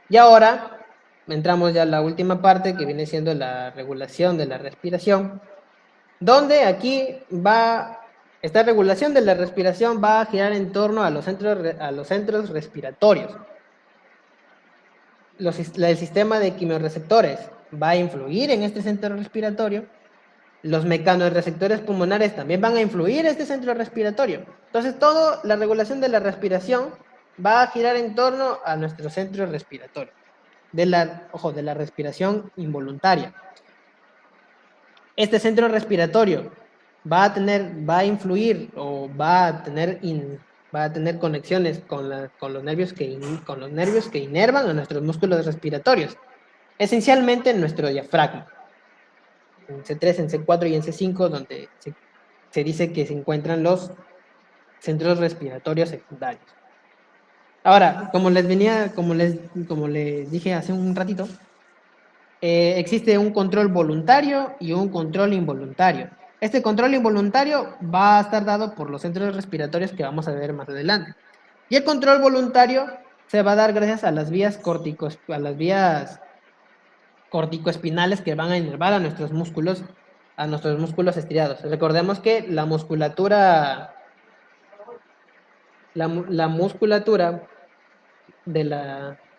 Y ahora entramos ya a la última parte, que viene siendo la regulación de la respiración, donde aquí esta regulación de la respiración va a girar en torno a los centros respiratorios. El sistema de quimiorreceptores va a influir en este centro respiratorio. Los mecanorreceptores pulmonares también van a influir en este centro respiratorio. Entonces, toda la regulación de la respiración va a girar en torno a nuestro centro respiratorio. De la respiración involuntaria. Este centro respiratorio va a influir o va a tener conexiones con los nervios que inervan a nuestros músculos respiratorios, esencialmente en nuestro diafragma, en C3, en C4 y en C5, donde se dice que se encuentran los centros respiratorios secundarios. Ahora, como les dije hace un ratito, existe un control voluntario y un control involuntario. Este control involuntario va a estar dado por los centros respiratorios que vamos a ver más adelante. Y el control voluntario se va a dar gracias a las vías corticoespinales que van a inervar a nuestros músculos estriados. Recordemos que la musculatura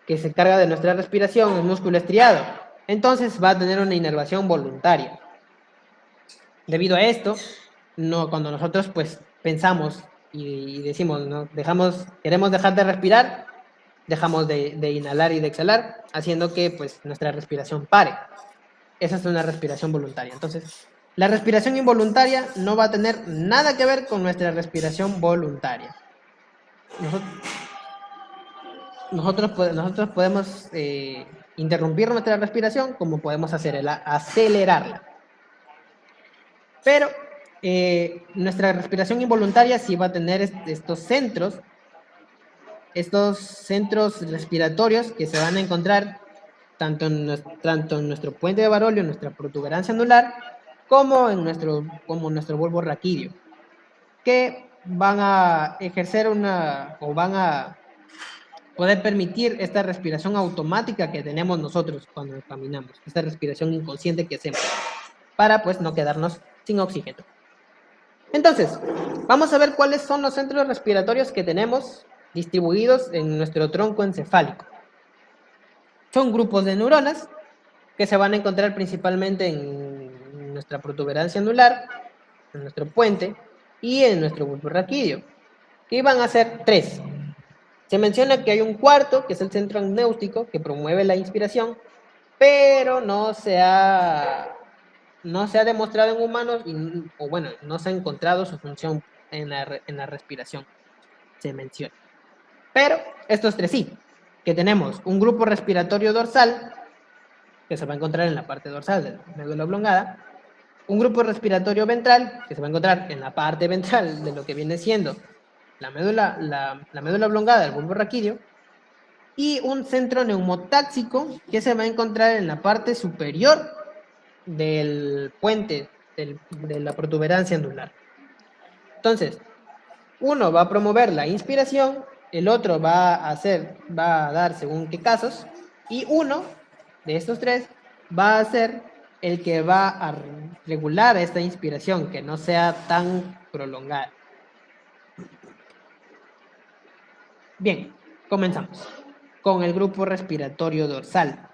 que se encarga de nuestra respiración es músculo estriado. Entonces va a tener una inervación voluntaria. Debido a esto, cuando nosotros pues pensamos y decimos, ¿no? queremos dejar de respirar, dejamos de inhalar y de exhalar, haciendo que pues nuestra respiración pare. Esa es una respiración voluntaria. Entonces, la respiración involuntaria no va a tener nada que ver con nuestra respiración voluntaria. Nosotros podemos interrumpir nuestra respiración como podemos acelerarla. Pero nuestra respiración involuntaria sí va a tener estos centros respiratorios que se van a encontrar tanto en nuestro puente de Barolio, nuestra protuberancia anular, como en nuestro bulbo raquídeo, que van a ejercer o van a poder permitir esta respiración automática que tenemos nosotros cuando caminamos, esta respiración inconsciente que hacemos, para pues no quedarnos sin oxígeno. Entonces, vamos a ver cuáles son los centros respiratorios que tenemos distribuidos en nuestro tronco encefálico. Son grupos de neuronas que se van a encontrar principalmente en nuestra protuberancia anular, en nuestro puente y en nuestro bulbo raquídeo, que van a ser 3. Se menciona que hay un cuarto, que es el centro amnéutico, que promueve la inspiración, pero no se ha demostrado en humanos, no se ha encontrado su función en la respiración, se menciona. Pero estos 3 sí, que tenemos un grupo respiratorio dorsal, que se va a encontrar en la parte dorsal de la médula oblongada, un grupo respiratorio ventral, que se va a encontrar en la parte ventral de lo que viene siendo la médula oblongada del bulbo raquídeo, y un centro neumotáxico que se va a encontrar en la parte superior del puente de la protuberancia anular. Entonces, uno va a promover la inspiración, el otro va a dar según qué casos, y uno de estos 3 va a ser el que va a regular esta inspiración, que no sea tan prolongada. Bien, comenzamos con el grupo respiratorio dorsal.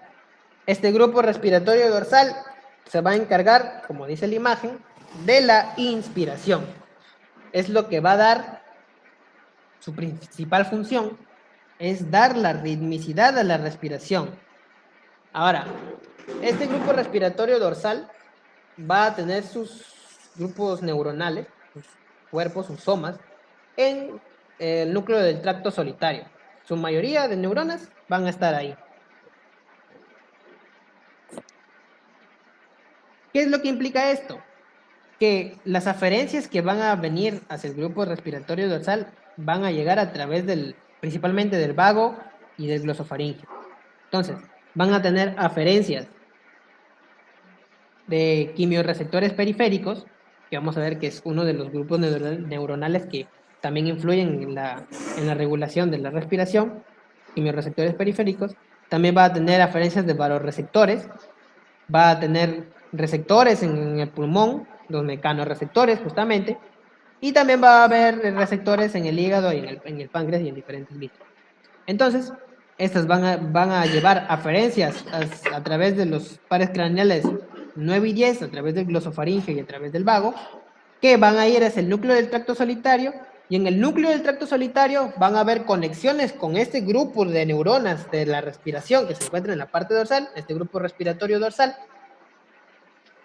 Este grupo respiratorio dorsal se va a encargar, como dice la imagen, de la inspiración. Es lo que va a dar, su principal función es dar la ritmicidad a la respiración. Ahora, este grupo respiratorio dorsal va a tener sus grupos neuronales, sus cuerpos, sus somas, en el núcleo del tracto solitario. Su mayoría de neuronas van a estar ahí. ¿Qué es lo que implica esto? Que las aferencias que van a venir hacia el grupo respiratorio dorsal van a llegar a través principalmente del vago y del glosofaringio. Entonces, van a tener aferencias de quimiorreceptores periféricos, que vamos a ver que es uno de los grupos neuronales que también influyen en la regulación de la respiración, quimiorreceptores periféricos. También va a tener aferencias de varoreceptores, va a tener receptores en el pulmón, los mecanorreceptores justamente, y también va a haber receptores en el hígado y en el páncreas y en diferentes vías. Entonces, estas van a llevar aferencias a través de los pares craneales 9 y 10, a través del glosofaringio y a través del vago, que van a ir hacia el núcleo del tracto solitario, y en el núcleo del tracto solitario van a haber conexiones con este grupo de neuronas de la respiración que se encuentra en la parte dorsal, este grupo respiratorio dorsal.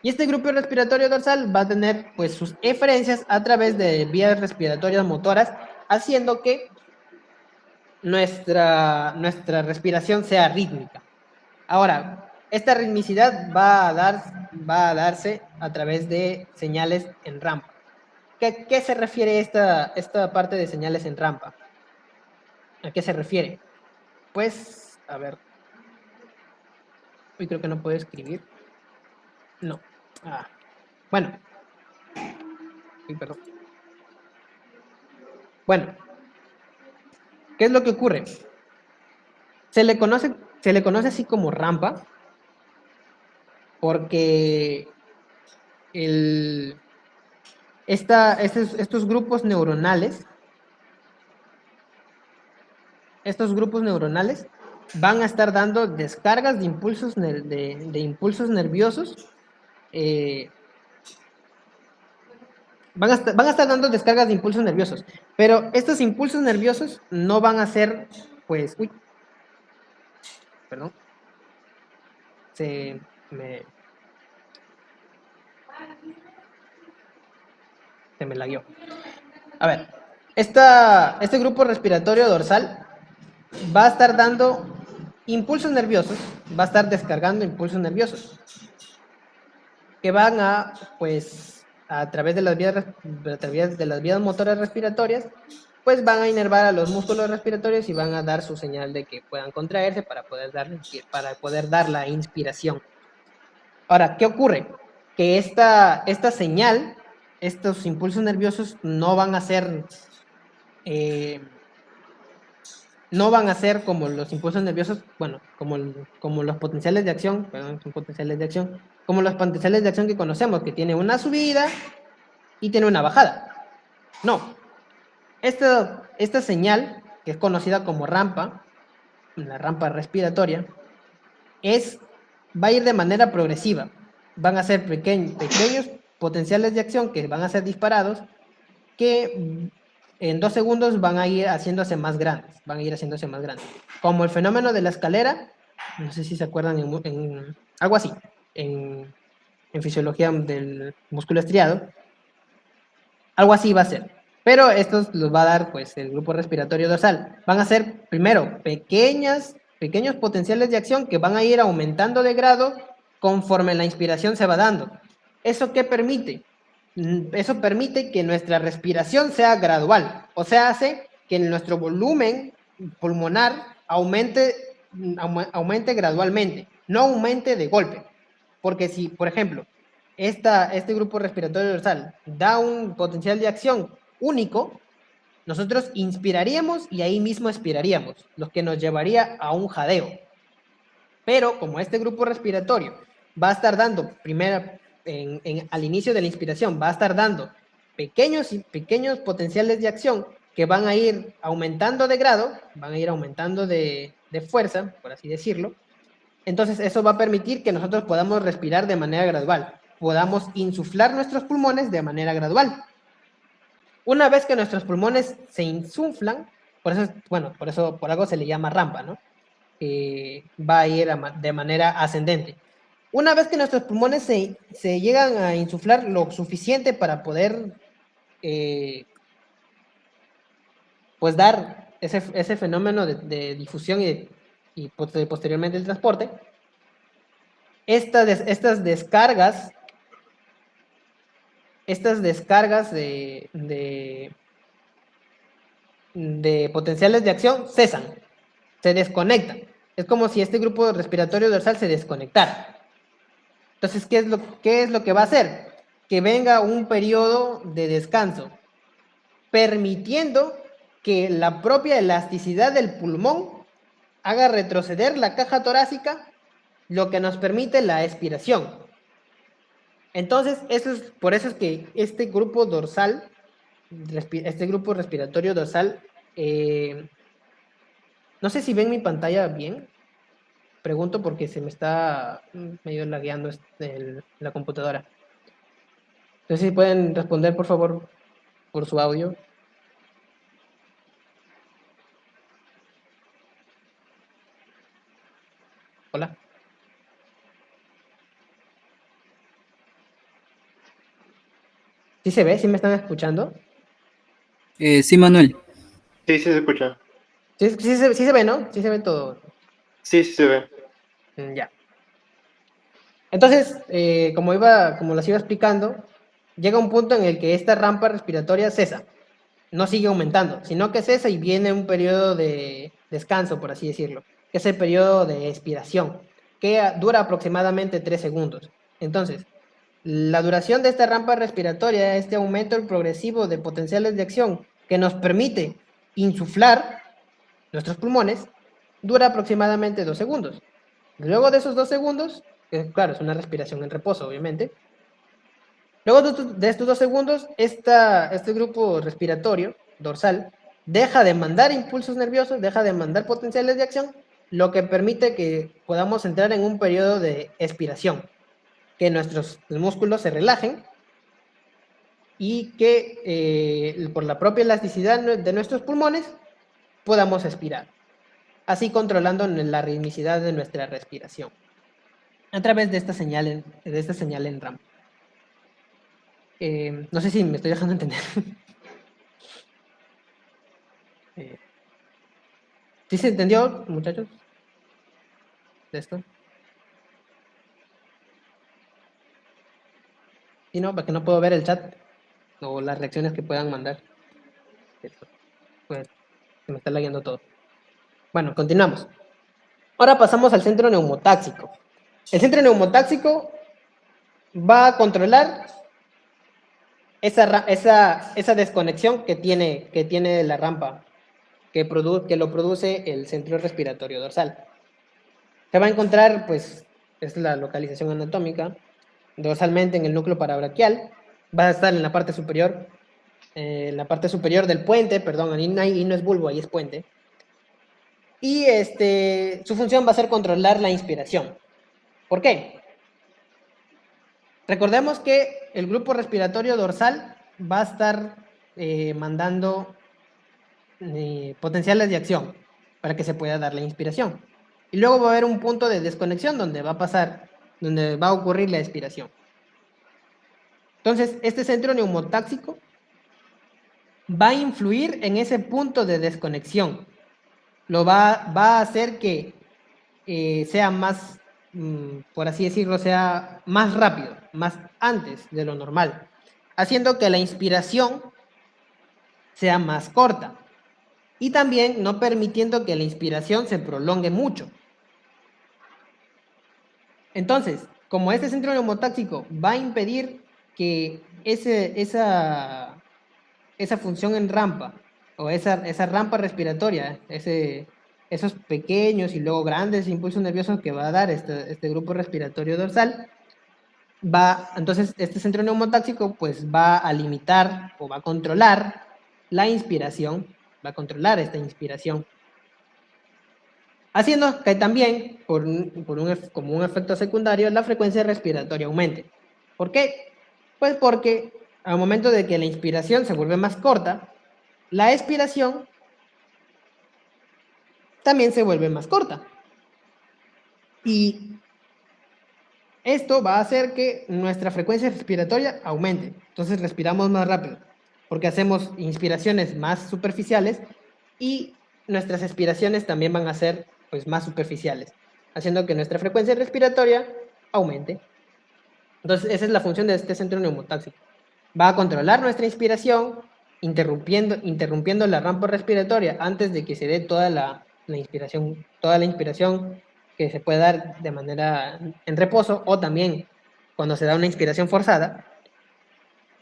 Y este grupo respiratorio dorsal va a tener pues sus eferencias a través de vías respiratorias motoras, haciendo que nuestra respiración sea rítmica. Ahora, esta ritmicidad va a darse a través de señales en rampa. ¿Qué se refiere esta parte de señales en rampa? ¿A qué se refiere? Pues, a ver. Uy, creo que no puedo escribir. No. Bueno. Uy, perdón. Bueno. ¿Qué es lo que ocurre? Se le conoce así como rampa porque estos grupos neuronales van a estar dando descargas de impulsos, de impulsos nerviosos. Van a estar dando descargas de impulsos nerviosos, pero estos impulsos nerviosos no van a ser, pues, perdón, se me lagueó. A ver, este grupo respiratorio dorsal va a estar dando impulsos nerviosos, va a estar descargando impulsos nerviosos que van a, pues, a través de las vías motoras respiratorias, pues van a inervar a los músculos respiratorios y van a dar su señal de que puedan contraerse para poder dar la inspiración. Ahora, ¿qué ocurre? Que esta señal, estos impulsos nerviosos no van a ser como los impulsos nerviosos, bueno, como los potenciales de acción, perdón, son potenciales de acción, como los potenciales de acción que conocemos, que tiene una subida y tiene una bajada. No. Esta señal, que es conocida como rampa, la rampa respiratoria, va a ir de manera progresiva. Van a ser pequeños potenciales de acción que van a ser disparados, que en 2 segundos van a ir haciéndose más grandes, Como el fenómeno de la escalera, no sé si se acuerdan, algo así, en fisiología del músculo estriado, algo así va a ser. Pero estos los va a dar, pues, el grupo respiratorio dorsal. Van a ser, primero, pequeños potenciales de acción que van a ir aumentando de grado conforme la inspiración se va dando. ¿Eso qué permite? Eso permite que nuestra respiración sea gradual, o sea, hace que nuestro volumen pulmonar aumente gradualmente, no aumente de golpe. Porque si, por ejemplo, este grupo respiratorio dorsal da un potencial de acción único, nosotros inspiraríamos y ahí mismo expiraríamos, lo que nos llevaría a un jadeo. Pero como este grupo respiratorio va a estar dando, al inicio de la inspiración, va a estar dando pequeños potenciales de acción que van a ir aumentando de grado, van a ir aumentando de fuerza, por así decirlo. Entonces eso va a permitir que nosotros podamos respirar de manera gradual, podamos insuflar nuestros pulmones de manera gradual. Una vez que nuestros pulmones se insuflan, por algo se le llama rampa, ¿no? Va a ir de manera ascendente. Una vez que nuestros pulmones se llegan a insuflar lo suficiente para poder pues dar ese fenómeno de difusión y posteriormente el transporte, estas descargas de potenciales de acción cesan, se desconectan. Es como si este grupo respiratorio dorsal se desconectara. Entonces, ¿qué es lo que va a hacer? Que venga un periodo de descanso, permitiendo que la propia elasticidad del pulmón haga retroceder la caja torácica, lo que nos permite la expiración. Entonces, por eso es que este grupo respiratorio dorsal, no sé si ven mi pantalla bien. Pregunto porque se me está medio lagueando la computadora. Entonces, si pueden responder, por favor, por su audio. Hola. ¿Sí se ve? ¿Sí me están escuchando? Sí, Manuel. Sí, sí se escucha. Sí se ve, ¿no? Sí se ve todo. Sí, sí se ve. Ya. Entonces, como les iba explicando, llega un punto en el que esta rampa respiratoria cesa. No sigue aumentando, sino que cesa y viene un periodo de descanso, por así decirlo, que es el periodo de expiración, que dura aproximadamente 3 segundos. Entonces, la duración de esta rampa respiratoria, este aumento progresivo de potenciales de acción que nos permite insuflar nuestros pulmones, dura aproximadamente 2 segundos. Luego de esos 2 segundos, que claro, es una respiración en reposo, obviamente. Luego de estos 2 segundos, este grupo respiratorio dorsal deja de mandar impulsos nerviosos, deja de mandar potenciales de acción, lo que permite que podamos entrar en un periodo de expiración, que nuestros músculos se relajen y que por la propia elasticidad de nuestros pulmones podamos expirar. así controlando la ritmicidad de nuestra respiración a través de esta señal en RAM. No sé si me estoy dejando entender. ¿Sí se entendió, muchachos? De esto. Y no, para que no puedo ver el chat o las reacciones que puedan mandar. Pues se me está lagueando todo. Bueno, continuamos. Ahora pasamos al centro neumotáxico. El centro neumotáxico va a controlar esa desconexión que tiene la rampa, que lo produce el centro respiratorio dorsal. Se va a encontrar, pues, es la localización anatómica, dorsalmente en el núcleo parabraquial, va a estar en la parte superior del puente, perdón, ahí no es bulbo, ahí es puente. Y su función va a ser controlar la inspiración. ¿Por qué? Recordemos que el grupo respiratorio dorsal va a estar mandando potenciales de acción para que se pueda dar la inspiración. Y luego va a haber un punto de desconexión donde va a ocurrir la expiración. Entonces, este centro neumotáxico va a influir en ese punto de desconexión. Va a hacer que sea más, por así decirlo, sea más rápido, más antes de lo normal, haciendo que la inspiración sea más corta y también no permitiendo que la inspiración se prolongue mucho. Entonces, como este centro neumotáxico va a impedir que esa función en rampa o esa rampa respiratoria, esos pequeños y luego grandes impulsos nerviosos que va a dar este grupo respiratorio dorsal, entonces este centro neumotáxico pues va a limitar o va a controlar la inspiración, va a controlar esta inspiración, haciendo que también, como un efecto secundario, la frecuencia respiratoria aumente. ¿Por qué? Pues porque al momento de que la inspiración se vuelve más corta, la expiración también se vuelve más corta. Y esto va a hacer que nuestra frecuencia respiratoria aumente. Entonces respiramos más rápido, porque hacemos inspiraciones más superficiales y nuestras expiraciones también van a ser pues, más superficiales, haciendo que nuestra frecuencia respiratoria aumente. Entonces esa es la función de este centro neumotáxico. Va a controlar nuestra inspiración, interrumpiendo la rampa respiratoria antes de que se dé toda la inspiración que se puede dar de manera en reposo o también cuando se da una inspiración forzada,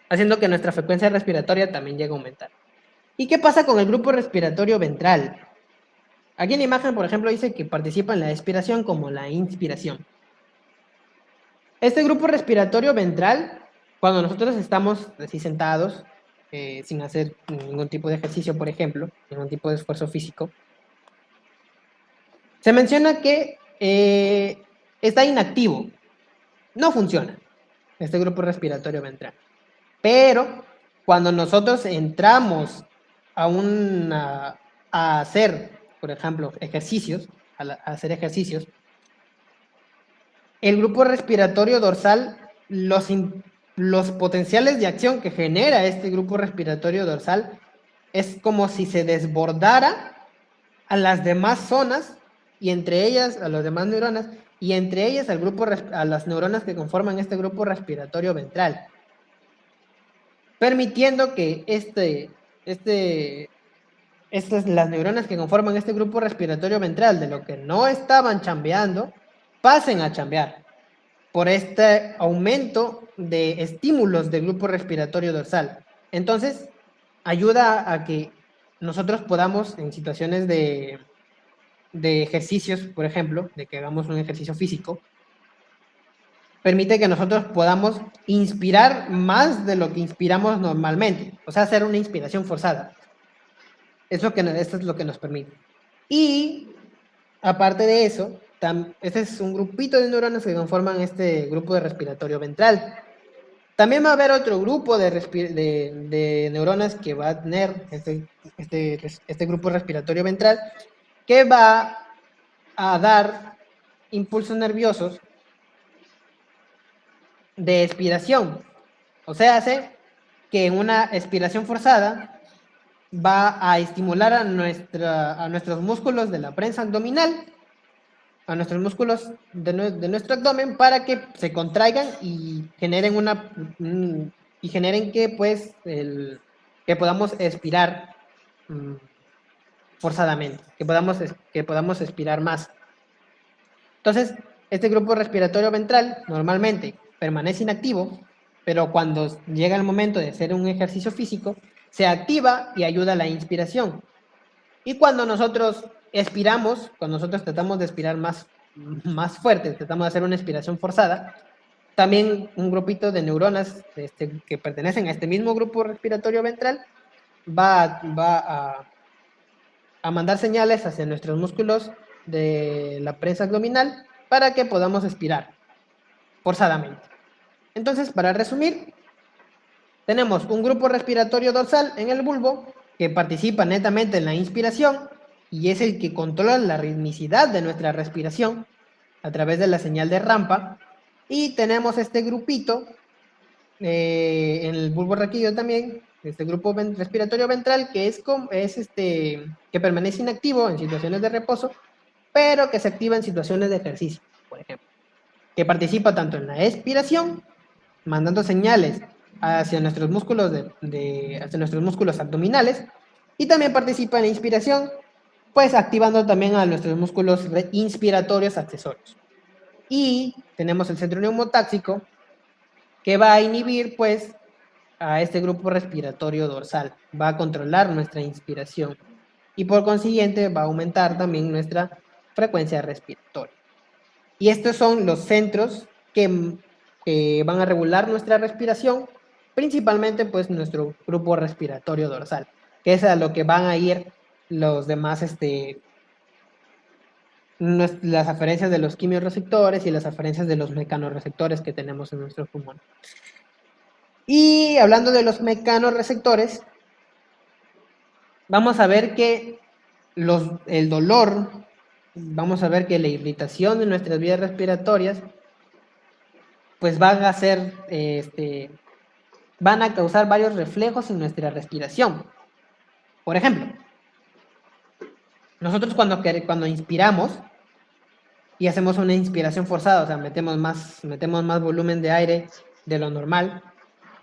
haciendo que nuestra frecuencia respiratoria también llegue a aumentar. ¿Y qué pasa con el grupo respiratorio ventral? Aquí en la imagen, por ejemplo, dice que participa en la expiración como la inspiración. Este grupo respiratorio ventral, cuando nosotros estamos así sentados, sin hacer ningún tipo de ejercicio, por ejemplo, ningún tipo de esfuerzo físico, se menciona que está inactivo, no funciona este grupo respiratorio ventral. Pero cuando nosotros entramos a hacer, por ejemplo, ejercicios, a hacer ejercicios, el grupo respiratorio dorsal, los potenciales de acción que genera este grupo respiratorio dorsal es como si se desbordara a las demás zonas y entre ellas a las demás neuronas y entre ellas a las neuronas que conforman este grupo respiratorio ventral, permitiendo que las neuronas que conforman este grupo respiratorio ventral, de lo que no estaban chambeando, pasen a chambear por este aumento de estímulos del grupo respiratorio dorsal. Entonces, ayuda a que nosotros podamos, en situaciones de ejercicios, por ejemplo, de que hagamos un ejercicio físico, permite que nosotros podamos inspirar más de lo que inspiramos normalmente, o sea, hacer una inspiración forzada. Esto es lo que nos permite. Y, aparte de eso, este es un grupito de neuronas que conforman este grupo de respiratorio ventral. También va a haber otro grupo de neuronas que va a tener este grupo respiratorio ventral, que va a dar impulsos nerviosos de expiración. O sea, hace que en una expiración forzada va a estimular a nuestros músculos de la prensa abdominal, a nuestros músculos de nuestro abdomen, para que se contraigan y generen que pues que podamos expirar forzadamente, que podamos expirar más. Entonces, este grupo respiratorio ventral normalmente permanece inactivo, pero cuando llega el momento de hacer un ejercicio físico, se activa y ayuda a la inspiración. Y cuando nosotros expiramos, cuando nosotros tratamos de expirar más fuerte, tratamos de hacer una expiración forzada, también un grupito de neuronas que pertenecen a este mismo grupo respiratorio ventral va a mandar señales hacia nuestros músculos de la prensa abdominal para que podamos expirar forzadamente. Entonces, para resumir, tenemos un grupo respiratorio dorsal en el bulbo que participa netamente en la inspiración y es el que controla la ritmicidad de nuestra respiración a través de la señal de rampa. Y tenemos este grupito en el bulbo raquídeo también, este grupo respiratorio ventral que permanece inactivo en situaciones de reposo, pero que se activa en situaciones de ejercicio, por ejemplo, que participa tanto en la expiración, mandando señales hacia nuestros músculos hacia nuestros músculos abdominales, y también participa en la inspiración, pues activando también a nuestros músculos inspiratorios accesorios. Y tenemos el centro neumotáxico, que va a inhibir pues a este grupo respiratorio dorsal, va a controlar nuestra inspiración y por consiguiente va a aumentar también nuestra frecuencia respiratoria. Y estos son los centros que van a regular nuestra respiración, principalmente pues nuestro grupo respiratorio dorsal, que es a lo que van a ir los demás las aferencias de los quimiorreceptores y las aferencias de los mecanorreceptores que tenemos en nuestro pulmón. Y hablando de los mecanorreceptores, vamos a ver que el dolor, vamos a ver que la irritación de nuestras vías respiratorias, pues van a causar varios reflejos en nuestra respiración. Por ejemplo, nosotros cuando inspiramos y hacemos una inspiración forzada, o sea, metemos más volumen de aire de lo normal,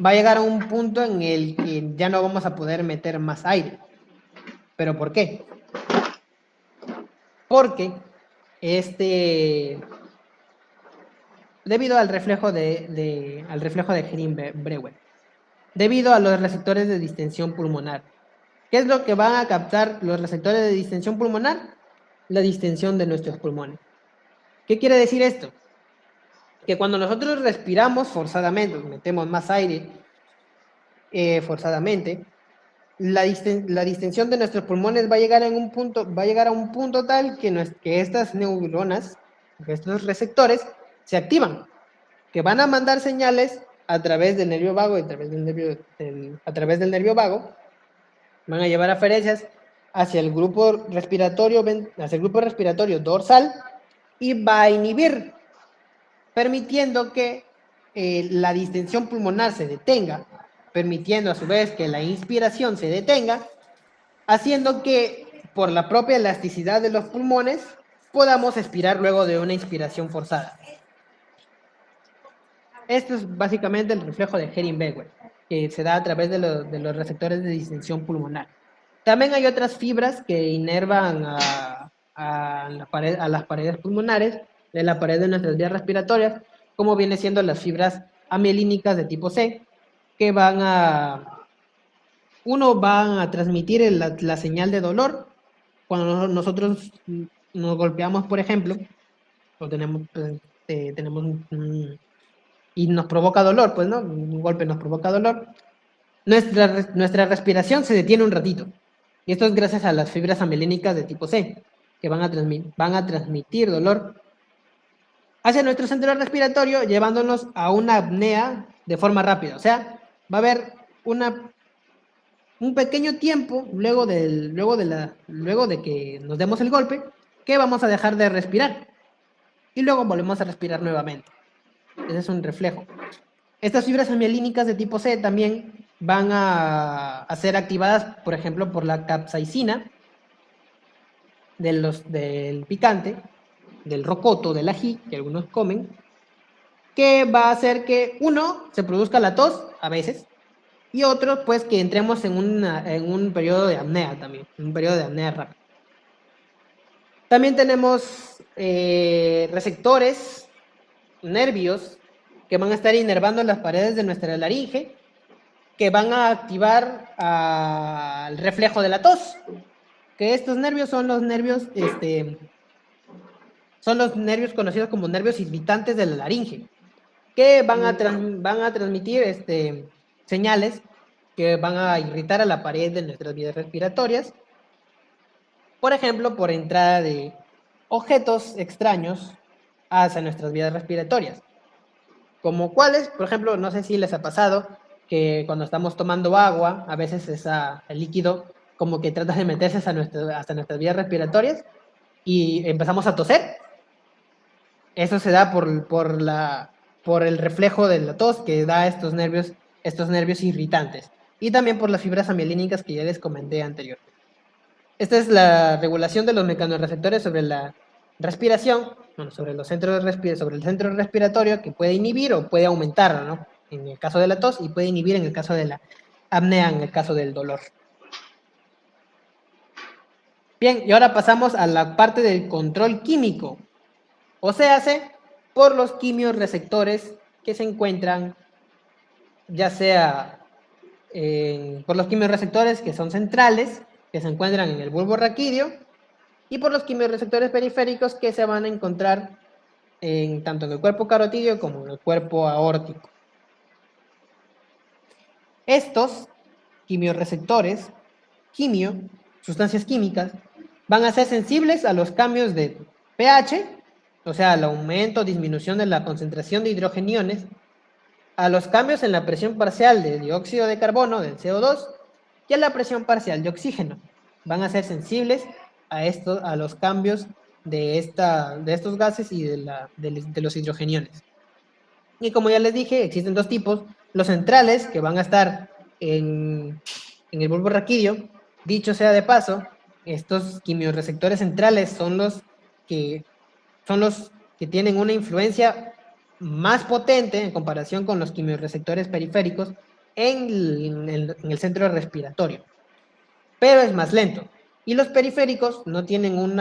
va a llegar a un punto en el que ya no vamos a poder meter más aire. ¿Pero por qué? Porque debido al reflejo de Green-Brewer, debido a los receptores de distensión pulmonar. ¿Qué es lo que van a captar los receptores de distensión pulmonar? La distensión de nuestros pulmones. ¿Qué quiere decir esto? Que cuando nosotros respiramos forzadamente, metemos más aire forzadamente, la distensión de nuestros pulmones va a llegar a un punto tal que estas neuronas, estos receptores, se activan, que van a mandar señales a través del nervio vago y a través del nervio vago, van a llevar aferencias hacia el grupo respiratorio dorsal y va a inhibir, permitiendo que la distensión pulmonar se detenga, permitiendo a su vez que la inspiración se detenga, haciendo que por la propia elasticidad de los pulmones podamos expirar luego de una inspiración forzada. Esto es básicamente el reflejo de Green-Brewer, que se da a través de los receptores de distensión pulmonar. También hay otras fibras que inervan a las paredes pulmonares, de la pared de nuestras vías respiratorias, como viene siendo las fibras amielínicas de tipo C, que van a transmitir la señal de dolor cuando nosotros nos golpeamos, por ejemplo, o tenemos y nos provoca dolor, pues, ¿no? Un golpe nos provoca dolor. Nuestra respiración se detiene un ratito. Y esto es gracias a las fibras amielínicas de tipo C, que van a transmitir dolor hacia nuestro centro respiratorio, llevándonos a una apnea de forma rápida. O sea, va a haber un pequeño tiempo luego de que nos demos el golpe, que vamos a dejar de respirar. Y luego volvemos a respirar nuevamente. Ese es un reflejo. Estas fibras amialínicas de tipo C también van a ser activadas, por ejemplo, por la capsaicina del picante, del rocoto, del ají, que algunos comen, que va a hacer que uno se produzca la tos a veces y otro pues que entremos en un periodo de apnea también, un periodo de apnea rápida. También tenemos receptores, nervios, que van a estar inervando las paredes de nuestra laringe, que van a activar el reflejo de la tos, que estos nervios son los nervios, son los nervios conocidos como nervios irritantes de la laringe, que van a transmitir señales que van a irritar a la pared de nuestras vías respiratorias, por ejemplo, por entrada de objetos extraños hacia nuestras vías respiratorias. Como cuáles, por ejemplo, no sé si les ha pasado que cuando estamos tomando agua, a veces el líquido como que trata de meterse hasta nuestras vías respiratorias y empezamos a toser. Eso se da por el reflejo de la tos que da estos nervios irritantes. Y también por las fibras amialínicas que ya les comenté anteriormente. Esta es la regulación de los mecanorreceptores sobre la respiración, bueno, sobre el centro respiratorio, que puede inhibir o puede aumentar, ¿no? En el caso de la tos, y puede inhibir en el caso de la apnea, en el caso del dolor. Bien, y ahora pasamos a la parte del control químico. O sea, por los quimiorreceptores que se encuentran, ya sea por los quimiorreceptores que son centrales, que se encuentran en el bulbo raquídeo, y por los quimiorreceptores periféricos que se van a encontrar tanto en el cuerpo carotídeo como en el cuerpo aórtico. Estos quimiorreceptores, sustancias químicas, van a ser sensibles a los cambios de pH, o sea, al aumento o disminución de la concentración de hidrogeniones, a los cambios en la presión parcial de dióxido de carbono, del CO2, y a la presión parcial de oxígeno. Van a ser sensibles a los cambios de estos gases y de los hidrogeniones. Y como ya les dije, existen dos tipos: los centrales, que van a estar en el bulbo raquídeo. Dicho sea de paso, estos quimiorreceptores centrales son los que tienen una influencia más potente en comparación con los quimiorreceptores periféricos en el centro respiratorio, pero es más lento. Y los periféricos no tienen un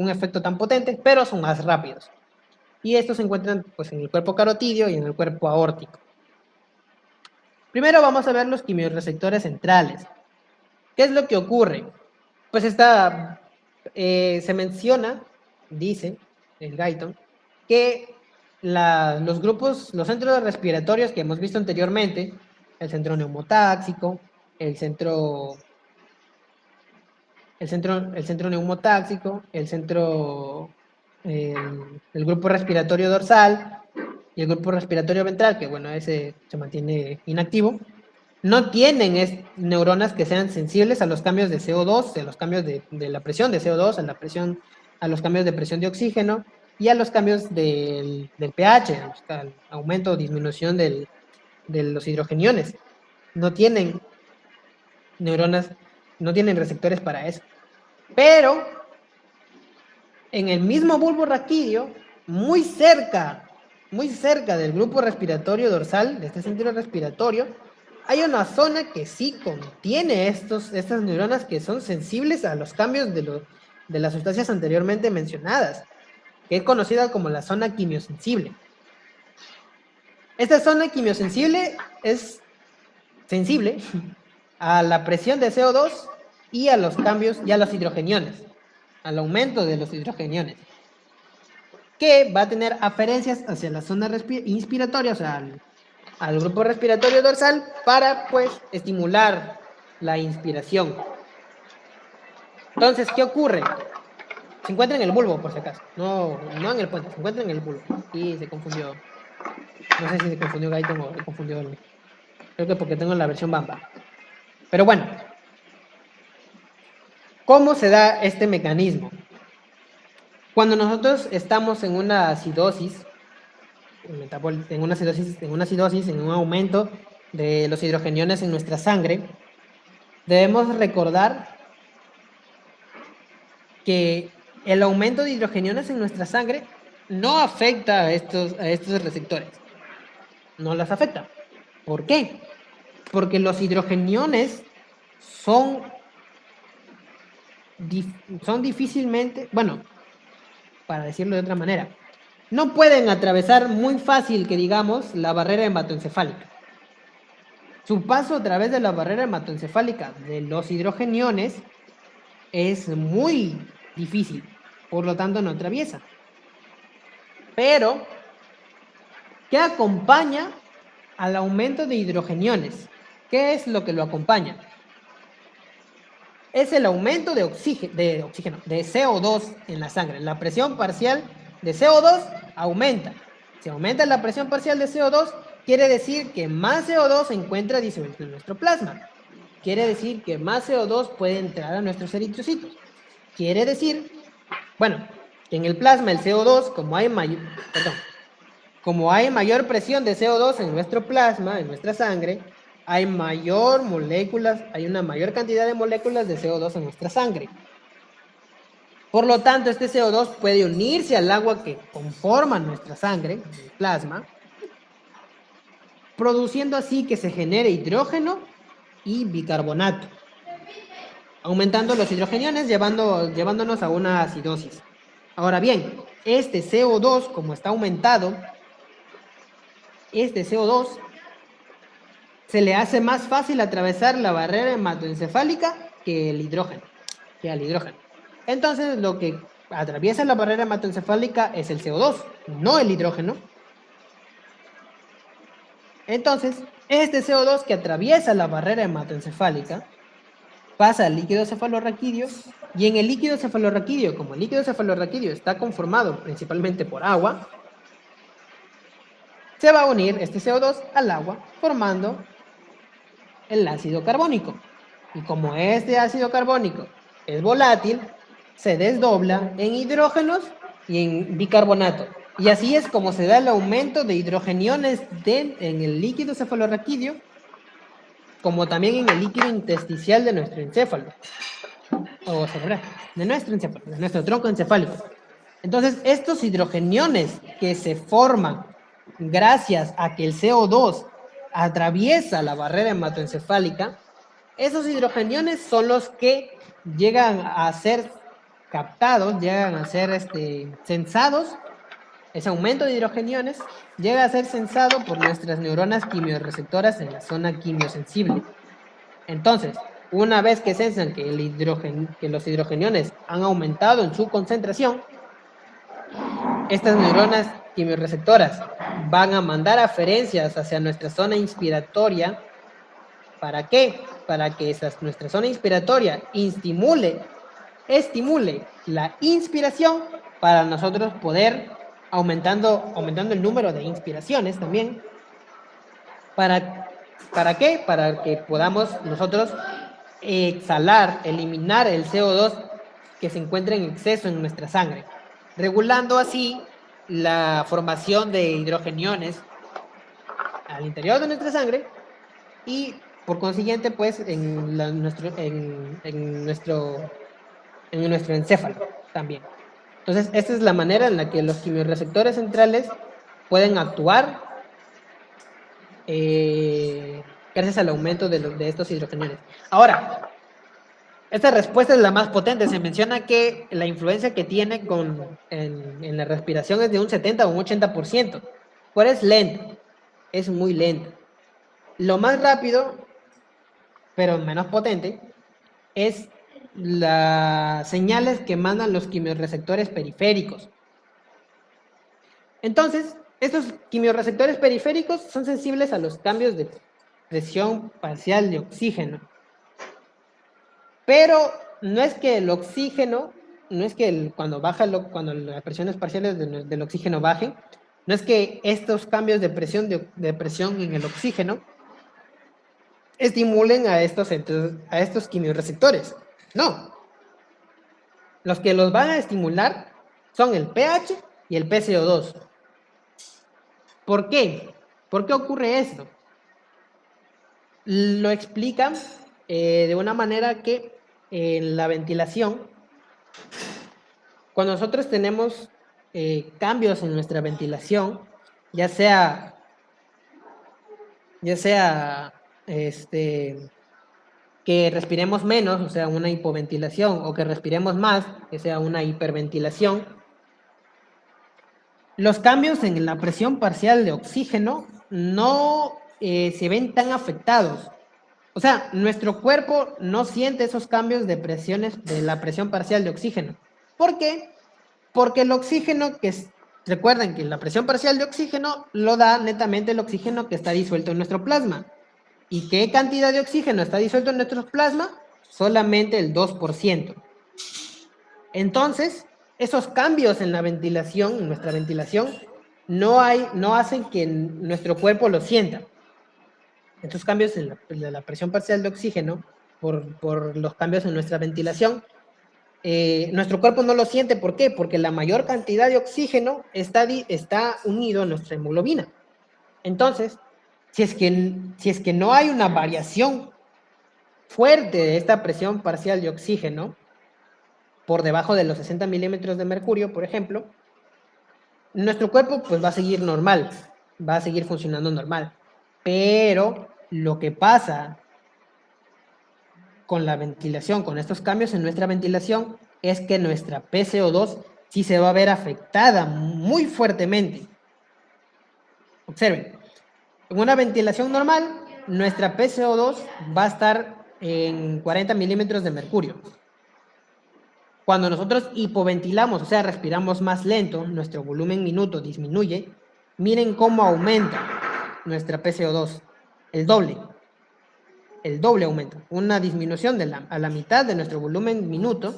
efecto tan potente, pero son más rápidos. Y estos se encuentran pues, en el cuerpo carotídeo y en el cuerpo aórtico. Primero vamos a ver los quimiorreceptores centrales. ¿Qué es lo que ocurre? Pues se menciona, dice el Guyton, que los centros respiratorios que hemos visto anteriormente, el centro neumotáxico, el centro neumotáxico, el grupo respiratorio dorsal y el grupo respiratorio ventral, que bueno, ese se mantiene inactivo, no tienen neuronas que sean sensibles a los cambios de CO2, a los cambios de la presión de CO2, a los cambios de presión de oxígeno y a los cambios del pH, al aumento o disminución de los hidrogeniones. No tienen neuronas, no tienen receptores para eso. Pero en el mismo bulbo raquídeo, muy cerca del grupo respiratorio dorsal, de este centro respiratorio, hay una zona que sí contiene estas neuronas que son sensibles a los cambios de las sustancias anteriormente mencionadas, que es conocida como la zona quimiosensible. Esta zona quimiosensible es sensible a la presión de CO2 y a los cambios y a los hidrogeniones, al aumento de los hidrogeniones, que va a tener aferencias hacia la zona inspiratoria, o sea, al grupo respiratorio dorsal, para pues estimular la inspiración. Entonces, ¿qué ocurre? Se encuentra en el bulbo, por si acaso, no en el puente, se encuentra en el bulbo. Y se confundió, no sé si se confundió Guyton o se confundió Creo que porque tengo la versión Bamba. Pero bueno, ¿cómo se da este mecanismo? Cuando nosotros estamos en una acidosis, en un aumento de los hidrogeniones en nuestra sangre, debemos recordar que el aumento de hidrogeniones en nuestra sangre no afecta a estos receptores. No las afecta. ¿Por qué? Porque los hidrogeniones son difícilmente, bueno, para decirlo de otra manera, no pueden atravesar muy fácil, que digamos, la barrera hematoencefálica. Su paso a través de la barrera hematoencefálica de los hidrogeniones es muy difícil, por lo tanto no atraviesa. Pero, ¿qué acompaña al aumento de hidrogeniones? ¿Qué es lo que lo acompaña? Es el aumento de CO2 en la sangre. La presión parcial de CO2 aumenta. Si aumenta la presión parcial de CO2, quiere decir que más CO2 se encuentra disuelto en nuestro plasma. Quiere decir que más CO2 puede entrar a nuestros eritrocitos. Quiere decir, bueno, que en el plasma el CO2, como hay mayor presión de CO2 en nuestro plasma, en nuestra sangre, hay una mayor cantidad de moléculas de CO2 en nuestra sangre. Por lo tanto, este CO2 puede unirse al agua que conforma nuestra sangre, el plasma, produciendo así que se genere hidrógeno y bicarbonato, aumentando los hidrogeniones, llevándonos a una acidosis. Ahora bien, este CO2, como está aumentado, este CO2 se le hace más fácil atravesar la barrera hematoencefálica que al hidrógeno. Entonces, lo que atraviesa la barrera hematoencefálica es el CO2, no el hidrógeno. Entonces, este CO2 que atraviesa la barrera hematoencefálica pasa al líquido cefalorraquídeo, y en el líquido cefalorraquídeo, como el líquido cefalorraquídeo está conformado principalmente por agua, se va a unir este CO2 al agua, formando el ácido carbónico. Y como este ácido carbónico es volátil, se desdobla en hidrógenos y en bicarbonato. Y así es como se da el aumento de hidrogeniones en el líquido cefalorraquídeo, como también en el líquido intersticial de nuestro encéfalo, o cerebral, de nuestro encéfalo, de nuestro tronco encefálico. Entonces, estos hidrogeniones que se forman gracias a que el CO2 atraviesa la barrera hematoencefálica, esos hidrogeniones son los que llegan a ser captados, llegan a ser sensados. Ese aumento de hidrogeniones llega a ser sensado por nuestras neuronas quimiorreceptoras en la zona quimiosensible. Entonces, una vez que sensan que los hidrogeniones han aumentado en su concentración, estas neuronas quimiorreceptoras van a mandar aferencias hacia nuestra zona inspiratoria. ¿Para qué? Para que nuestra zona inspiratoria estimule la inspiración, para nosotros poder aumentando el número de inspiraciones también. ¿Para qué? Para que podamos nosotros exhalar, eliminar el CO2 que se encuentra en exceso en nuestra sangre, regulando así la formación de hidrogeniones al interior de nuestra sangre y por consiguiente pues en nuestro encéfalo también. Entonces, esta es la manera en la que los quimiorreceptores centrales pueden actuar gracias al aumento de estos hidrogeniones. Ahora, esta respuesta es la más potente. Se menciona que la influencia que tiene en la respiración es de un 70 o un 80%. Pero es lento, es muy lento. Lo más rápido, pero menos potente, es las señales que mandan los quimiorreceptores periféricos. Entonces, estos quimiorreceptores periféricos son sensibles a los cambios de presión parcial de oxígeno. Pero no es que el oxígeno, no es que cuando las presiones parciales del oxígeno bajen, no es que estos cambios de presión en el oxígeno estimulen a estos quimiorreceptores. No. Los que los van a estimular son el pH y el PCO2. ¿Por qué? ¿Por qué ocurre esto? Lo explican de una manera que en la ventilación, cuando nosotros tenemos cambios en nuestra ventilación, ya sea que respiremos menos, o sea, una hipoventilación, o que respiremos más, que sea una hiperventilación, los cambios en la presión parcial de oxígeno no se ven tan afectados. O sea, nuestro cuerpo no siente esos cambios de presiones de la presión parcial de oxígeno. ¿Por qué? Porque el oxígeno recuerden que la presión parcial de oxígeno lo da netamente el oxígeno que está disuelto en nuestro plasma. ¿Y qué cantidad de oxígeno está disuelto en nuestro plasma? Solamente el 2%. Entonces, esos cambios en la ventilación, en nuestra ventilación, no hacen que nuestro cuerpo lo sienta. Estos cambios en la presión parcial de oxígeno, por los cambios en nuestra ventilación, nuestro cuerpo no lo siente. ¿Por qué? Porque la mayor cantidad de oxígeno está unido a nuestra hemoglobina. Entonces, si es que no hay una variación fuerte de esta presión parcial de oxígeno, por debajo de los 60 milímetros de mercurio, por ejemplo, nuestro cuerpo pues va a seguir normal, va a seguir funcionando normal. Pero lo que pasa con la ventilación, con estos cambios en nuestra ventilación, es que nuestra PCO2 sí se va a ver afectada muy fuertemente. Observen, en una ventilación normal, nuestra PCO2 va a estar en 40 milímetros de mercurio. Cuando nosotros hipoventilamos, o sea, respiramos más lento, nuestro volumen minuto disminuye. Miren cómo aumenta nuestra PCO2, el doble aumenta. Una disminución a la mitad de nuestro volumen minuto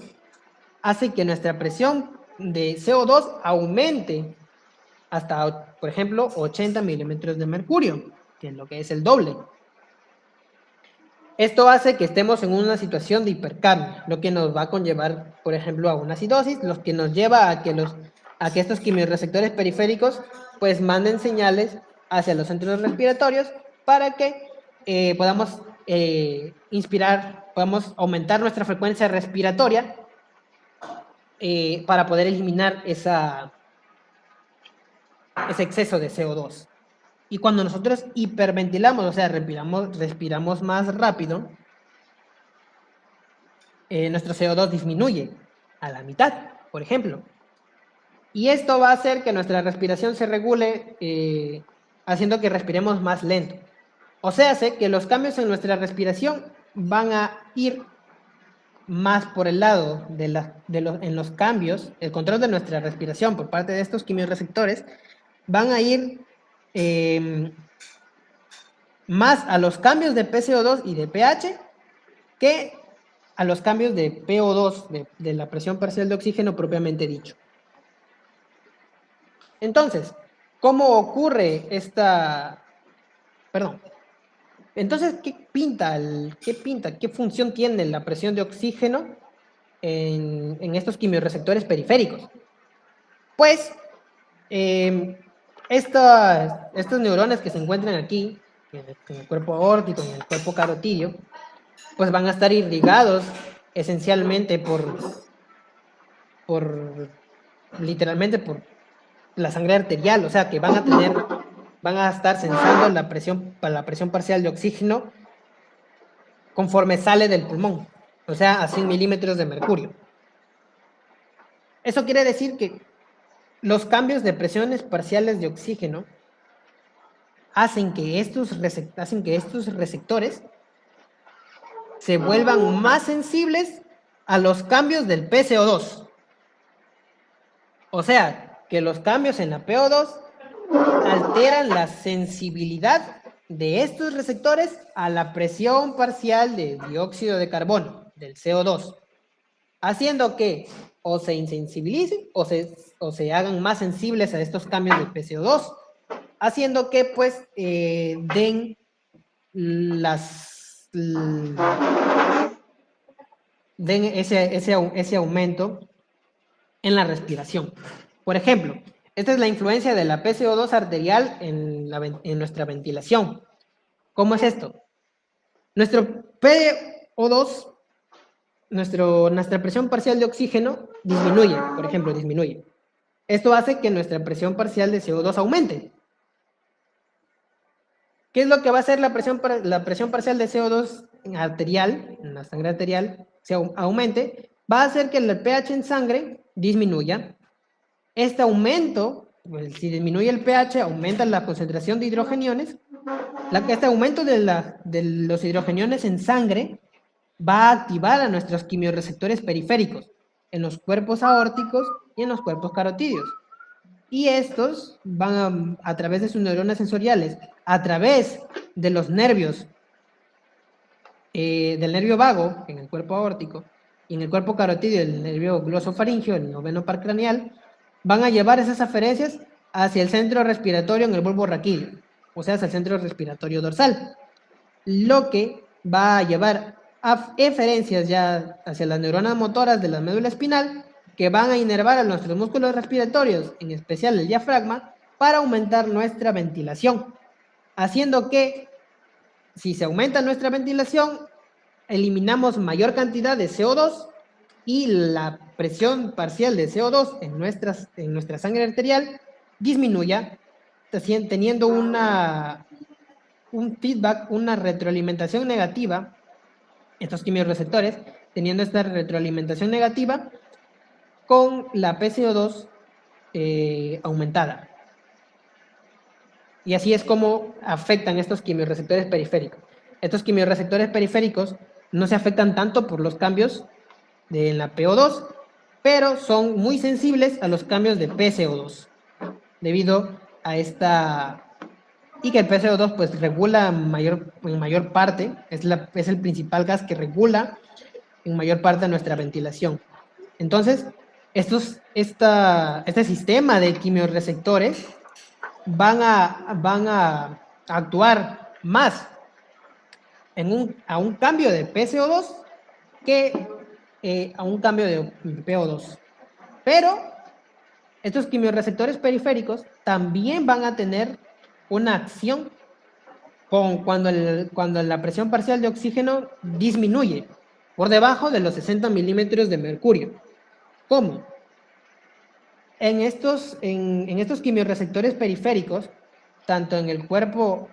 hace que nuestra presión de CO2 aumente hasta, por ejemplo, 80 milímetros de mercurio, que es lo que es el doble. Esto hace que estemos en una situación de hipercapnia, lo que nos va a conllevar, por ejemplo, a una acidosis, lo que nos lleva a que estos quimiorreceptores periféricos pues manden señales hacia los centros respiratorios para que podamos podamos aumentar nuestra frecuencia respiratoria para poder eliminar ese exceso de CO2. Y cuando nosotros hiperventilamos, o sea, respiramos más rápido, nuestro CO2 disminuye a la mitad, por ejemplo. Y esto va a hacer que nuestra respiración se regule, haciendo que respiremos más lento. O sea, hace que los cambios en nuestra respiración van a ir más por el lado en los cambios, el control de nuestra respiración por parte de estos quimiorreceptores, van a ir más a los cambios de PCO2 y de pH que a los cambios de PO2, de la presión parcial de oxígeno propiamente dicho. Entonces, ¿cómo ocurre Entonces, ¿qué función tiene la presión de oxígeno en estos quimiorreceptores periféricos? Pues, estos neurones que se encuentran aquí, en el cuerpo aórtico y en el cuerpo carotidio, pues van a estar irrigados esencialmente literalmente por la sangre arterial, o sea que van a estar sensando la presión parcial de oxígeno conforme sale del pulmón, o sea, a 100 milímetros de mercurio. Eso quiere decir que los cambios de presiones parciales de oxígeno hacen que estos receptores se vuelvan más sensibles a los cambios del PCO2. O sea, que los cambios en la PO2 alteran la sensibilidad de estos receptores a la presión parcial de dióxido de carbono, del CO2, haciendo que o se insensibilicen o se hagan más sensibles a estos cambios de PCO2, haciendo que pues den las den ese aumento en la respiración. Por ejemplo, esta es la influencia de la PCO2 arterial en nuestra ventilación. ¿Cómo es esto? Nuestro PO2, nuestra presión parcial de oxígeno disminuye, por ejemplo, disminuye. Esto hace que nuestra presión parcial de CO2 aumente. ¿Qué es lo que va a hacer la presión parcial de CO2 arterial, en la sangre arterial, se aumente? Va a hacer que el pH en sangre disminuya. Este aumento, pues, si disminuye el pH, aumenta la concentración de hidrogeniones. Este aumento de los hidrogeniones en sangre va a activar a nuestros quimiorreceptores periféricos en los cuerpos aórticos y en los cuerpos carotídeos. Y estos van a través de sus neuronas sensoriales, a través de los nervios, del nervio vago en el cuerpo aórtico y en el cuerpo carotídeo, el nervio glosofaringeo, el noveno par craneal, van a llevar esas aferencias hacia el centro respiratorio en el bulbo raquídeo, o sea, hacia el centro respiratorio dorsal, lo que va a llevar a eferencias ya hacia las neuronas motoras de la médula espinal, que van a inervar a nuestros músculos respiratorios, en especial el diafragma, para aumentar nuestra ventilación, haciendo que, si se aumenta nuestra ventilación, eliminamos mayor cantidad de CO2 y la presión parcial de CO2 en nuestra sangre arterial disminuya, teniendo un feedback, una retroalimentación negativa, estos quimiorreceptores, teniendo esta retroalimentación negativa con la PCO2 aumentada. Y así es como afectan estos quimiorreceptores periféricos. Estos quimiorreceptores periféricos no se afectan tanto por los cambios de la PO2, pero son muy sensibles a los cambios de PCO2, debido a esta... Y que el PCO2 pues regula en mayor parte, es el principal gas que regula en mayor parte de nuestra ventilación. Entonces, este sistema de quimiorreceptores van a actuar más a un cambio de PCO2 que a un cambio de PO2. Pero estos quimiorreceptores periféricos también van a tener una acción cuando la presión parcial de oxígeno disminuye por debajo de los 60 milímetros de mercurio. ¿Cómo? En estos quimiorreceptores periféricos, tanto en el cuerpo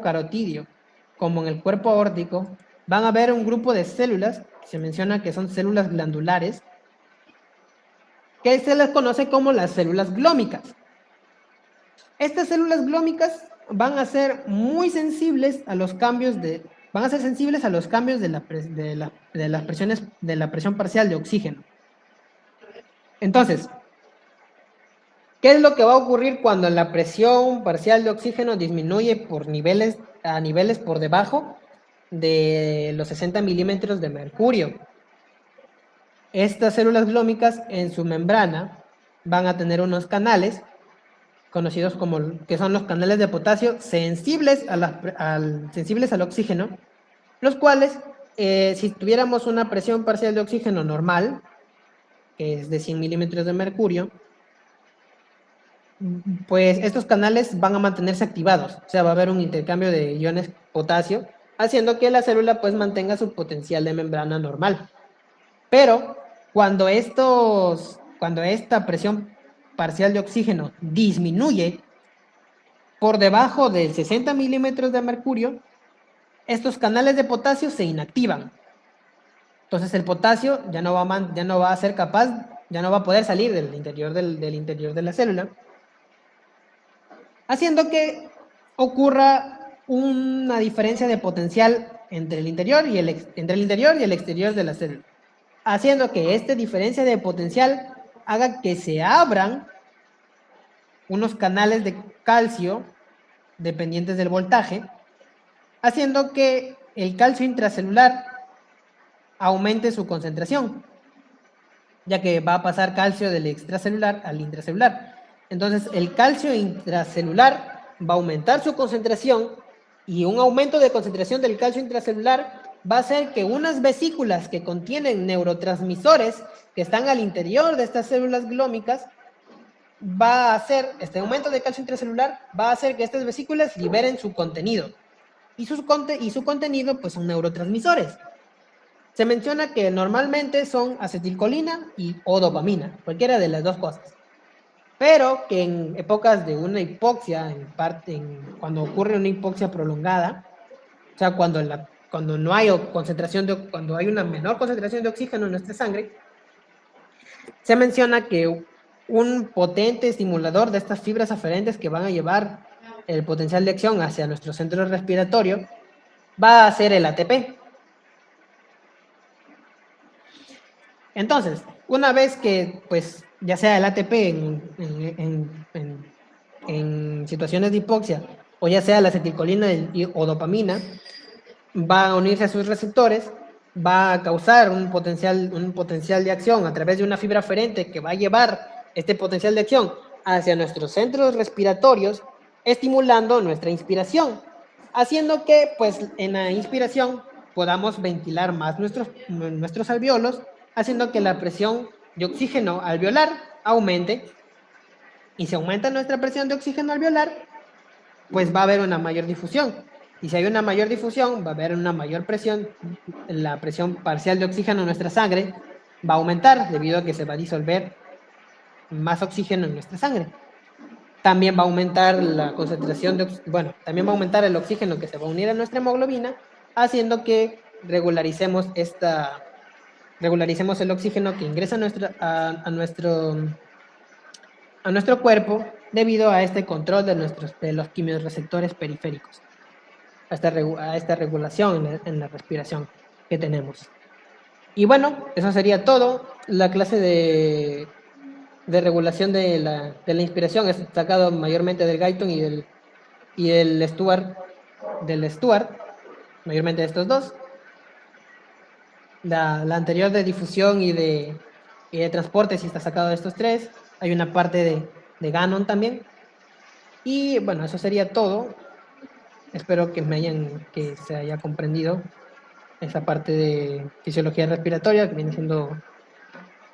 carotídeo como en el cuerpo aórtico, van a haber un grupo de células, se menciona que son células glandulares, que se les conoce como las células glómicas. Estas células glómicas van a ser muy sensibles a los cambios de la presión parcial de oxígeno. Entonces, ¿qué es lo que va a ocurrir cuando la presión parcial de oxígeno disminuye a niveles por debajo de los 60 milímetros de mercurio? Estas células glómicas en su membrana van a tener unos canales conocidos que son los canales de potasio sensibles al oxígeno, los cuales, si tuviéramos una presión parcial de oxígeno normal, que es de 100 milímetros de mercurio, pues estos canales van a mantenerse activados, o sea, va a haber un intercambio de iones potasio, haciendo que la célula pues mantenga su potencial de membrana normal. Pero cuando esta presión parcial de oxígeno disminuye por debajo de 60 milímetros de mercurio, estos canales de potasio se inactivan. Entonces el potasio ya no va a ser capaz, ya no va a poder salir del interior de la célula, haciendo que ocurra una diferencia de potencial entre el interior y el exterior de la célula, haciendo que esta diferencia de potencial haga que se abran unos canales de calcio dependientes del voltaje, haciendo que el calcio intracelular aumente su concentración, ya que va a pasar calcio del extracelular al intracelular. Entonces, el calcio intracelular va a aumentar su concentración Y un aumento de concentración del calcio intracelular va a hacer que unas vesículas que contienen neurotransmisores que están al interior de estas células glómicas, va a hacer, este aumento de calcio intracelular va a hacer que estas vesículas liberen su contenido. Y su contenido, pues, son neurotransmisores. Se menciona que normalmente son acetilcolina o dopamina, cualquiera de las dos cosas. Pero que en épocas de una hipoxia, cuando ocurre una hipoxia prolongada, o sea, cuando no hay cuando hay una menor concentración de oxígeno en nuestra sangre, se menciona que un potente estimulador de estas fibras aferentes que van a llevar el potencial de acción hacia nuestro centro respiratorio va a ser el ATP. Entonces, una vez que, pues, ya sea el ATP en situaciones de hipoxia, o ya sea la acetilcolina o dopamina, va a unirse a sus receptores, va a causar un potencial de acción a través de una fibra aferente que va a llevar este potencial de acción hacia nuestros centros respiratorios, estimulando nuestra inspiración, haciendo que, pues, en la inspiración podamos ventilar más nuestros alvéolos, haciendo que la presión de oxígeno alveolar aumente. Y si aumenta nuestra presión de oxígeno alveolar, pues va a haber una mayor difusión. Y si hay una mayor difusión, va a haber una mayor presión. La presión parcial de oxígeno en nuestra sangre va a aumentar debido a que se va a disolver más oxígeno en nuestra sangre. También va a aumentar la concentración también va a aumentar el oxígeno que se va a unir a nuestra hemoglobina, haciendo que regularicemos el oxígeno que ingresa a nuestro cuerpo debido a este control de los quimiorreceptores periféricos, a esta regulación en la respiración que tenemos. Y bueno, eso sería todo. La clase de regulación de la inspiración es sacado mayormente del Guyton y del Stuart, mayormente de estos dos. La anterior de difusión y de transporte sí está sacado de estos tres. Hay una parte de Gannon también. Y bueno, eso sería todo. Espero que se haya comprendido esa parte de fisiología respiratoria, que viene siendo,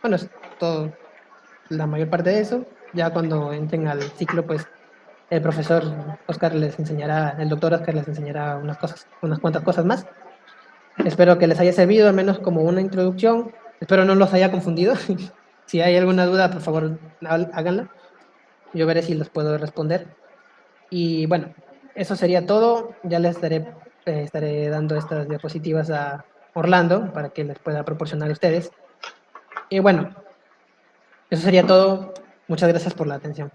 bueno, es todo, la mayor parte de eso. Ya cuando entren al ciclo, pues el profesor Oscar el doctor Oscar les enseñará unas cuantas cosas más. Espero que les haya servido, al menos como una introducción. Espero no los haya confundido. Si hay alguna duda, por favor, háganla. Yo veré si les puedo responder. Y bueno, eso sería todo. Ya les estaré dando estas diapositivas a Orlando para que les pueda proporcionar a ustedes. Y bueno, eso sería todo. Muchas gracias por la atención.